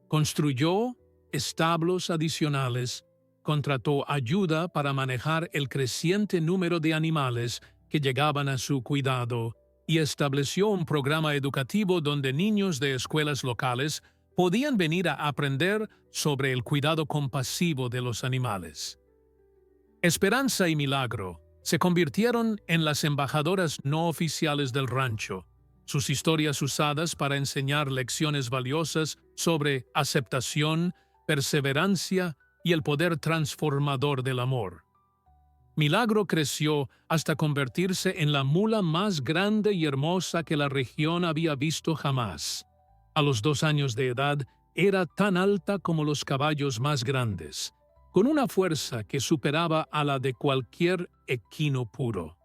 Construyó establos adicionales, contrató ayuda para manejar el creciente número de animales que llegaban a su cuidado y estableció un programa educativo donde niños de escuelas locales podían venir a aprender sobre el cuidado compasivo de los animales. Esperanza y Milagro se convirtieron en las embajadoras no oficiales del rancho, sus historias usadas para enseñar lecciones valiosas sobre aceptación, perseverancia y el poder transformador del amor. Milagro creció hasta convertirse en la mula más grande y hermosa que la región había visto jamás. A los 2 años de edad, era tan alta como los caballos más grandes, con una fuerza que superaba a la de cualquier equino puro.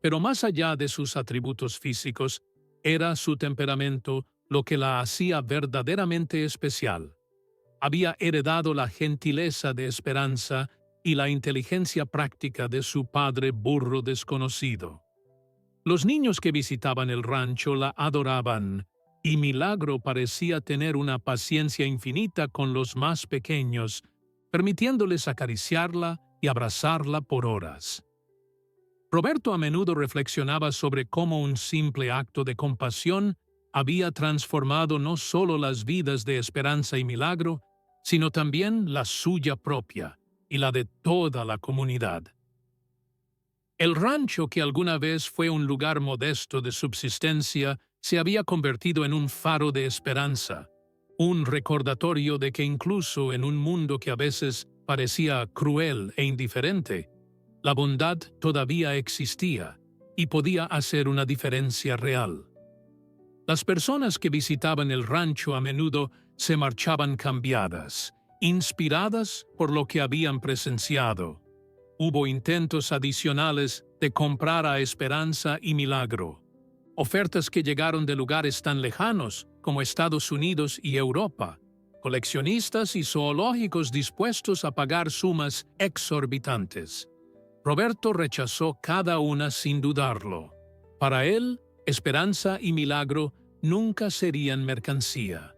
Pero más allá de sus atributos físicos, era su temperamento lo que la hacía verdaderamente especial. Había heredado la gentileza de Esperanza y la inteligencia práctica de su padre burro desconocido. Los niños que visitaban el rancho la adoraban, y Milagro parecía tener una paciencia infinita con los más pequeños, permitiéndoles acariciarla y abrazarla por horas. Roberto a menudo reflexionaba sobre cómo un simple acto de compasión había transformado no solo las vidas de Esperanza y Milagro, sino también la suya propia y la de toda la comunidad. El rancho, que alguna vez fue un lugar modesto de subsistencia, se había convertido en un faro de esperanza, un recordatorio de que incluso en un mundo que a veces parecía cruel e indiferente, la bondad todavía existía y podía hacer una diferencia real. Las personas que visitaban el rancho a menudo se marchaban cambiadas, inspiradas por lo que habían presenciado. Hubo intentos adicionales de comprar a Esperanza y Milagro, ofertas que llegaron de lugares tan lejanos como Estados Unidos y Europa, coleccionistas y zoológicos dispuestos a pagar sumas exorbitantes. Roberto rechazó cada una sin dudarlo. Para él, Esperanza y Milagro nunca serían mercancía.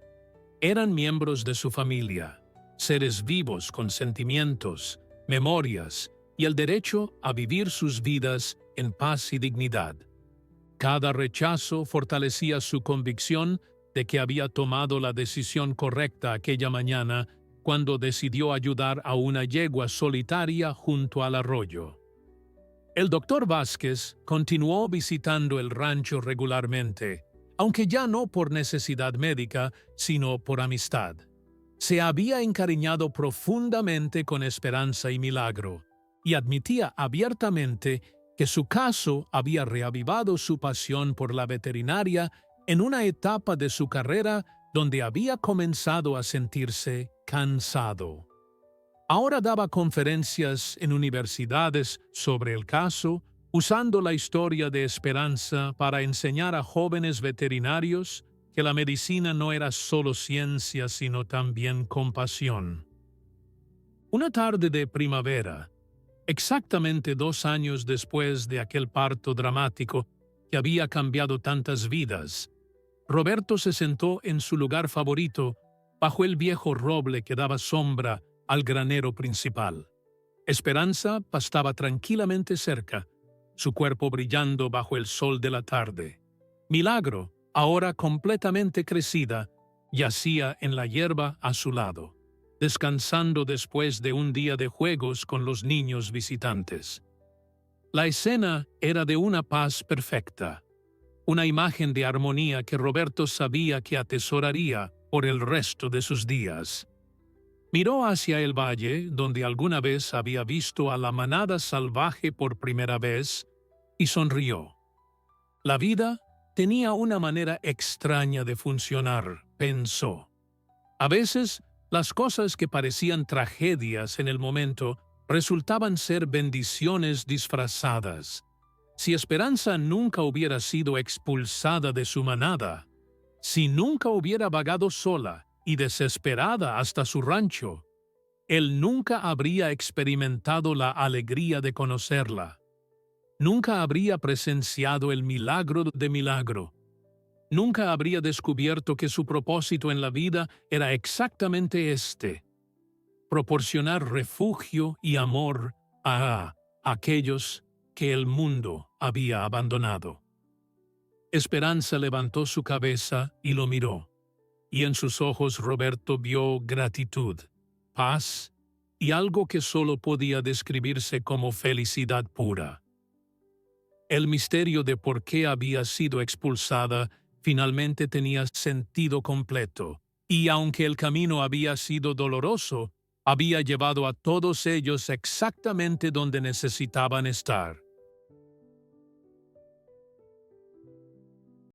Eran miembros de su familia, seres vivos con sentimientos, memorias y el derecho a vivir sus vidas en paz y dignidad. Cada rechazo fortalecía su convicción de que había tomado la decisión correcta aquella mañana cuando decidió ayudar a una yegua solitaria junto al arroyo. El doctor Vázquez continuó visitando el rancho regularmente, aunque ya no por necesidad médica, sino por amistad. Se había encariñado profundamente con Esperanza y Milagro, y admitía abiertamente que su caso había reavivado su pasión por la veterinaria en una etapa de su carrera donde había comenzado a sentirse cansado. Ahora daba conferencias en universidades sobre el caso, usando la historia de Esperanza para enseñar a jóvenes veterinarios que la medicina no era solo ciencia, sino también compasión. Una tarde de primavera, exactamente 2 años después de aquel parto dramático que había cambiado tantas vidas, Roberto se sentó en su lugar favorito bajo el viejo roble que daba sombra al granero principal. Esperanza pastaba tranquilamente cerca, su cuerpo brillando bajo el sol de la tarde. Milagro, ahora completamente crecida, yacía en la hierba a su lado, descansando después de un día de juegos con los niños visitantes. La escena era de una paz perfecta, una imagen de armonía que Roberto sabía que atesoraría por el resto de sus días. Miró hacia el valle donde alguna vez había visto a la manada salvaje por primera vez y sonrió. La vida tenía una manera extraña de funcionar, pensó. A veces, las cosas que parecían tragedias en el momento resultaban ser bendiciones disfrazadas. Si Esperanza nunca hubiera sido expulsada de su manada, si nunca hubiera vagado sola y desesperada hasta su rancho, él nunca habría experimentado la alegría de conocerla. Nunca habría presenciado el milagro de milagro. Nunca habría descubierto que su propósito en la vida era exactamente este: proporcionar refugio y amor a aquellos que el mundo había abandonado. Esperanza levantó su cabeza y lo miró, y en sus ojos Roberto vio gratitud, paz y algo que solo podía describirse como felicidad pura. El misterio de por qué había sido expulsada finalmente tenía sentido completo, y aunque el camino había sido doloroso, había llevado a todos ellos exactamente donde necesitaban estar.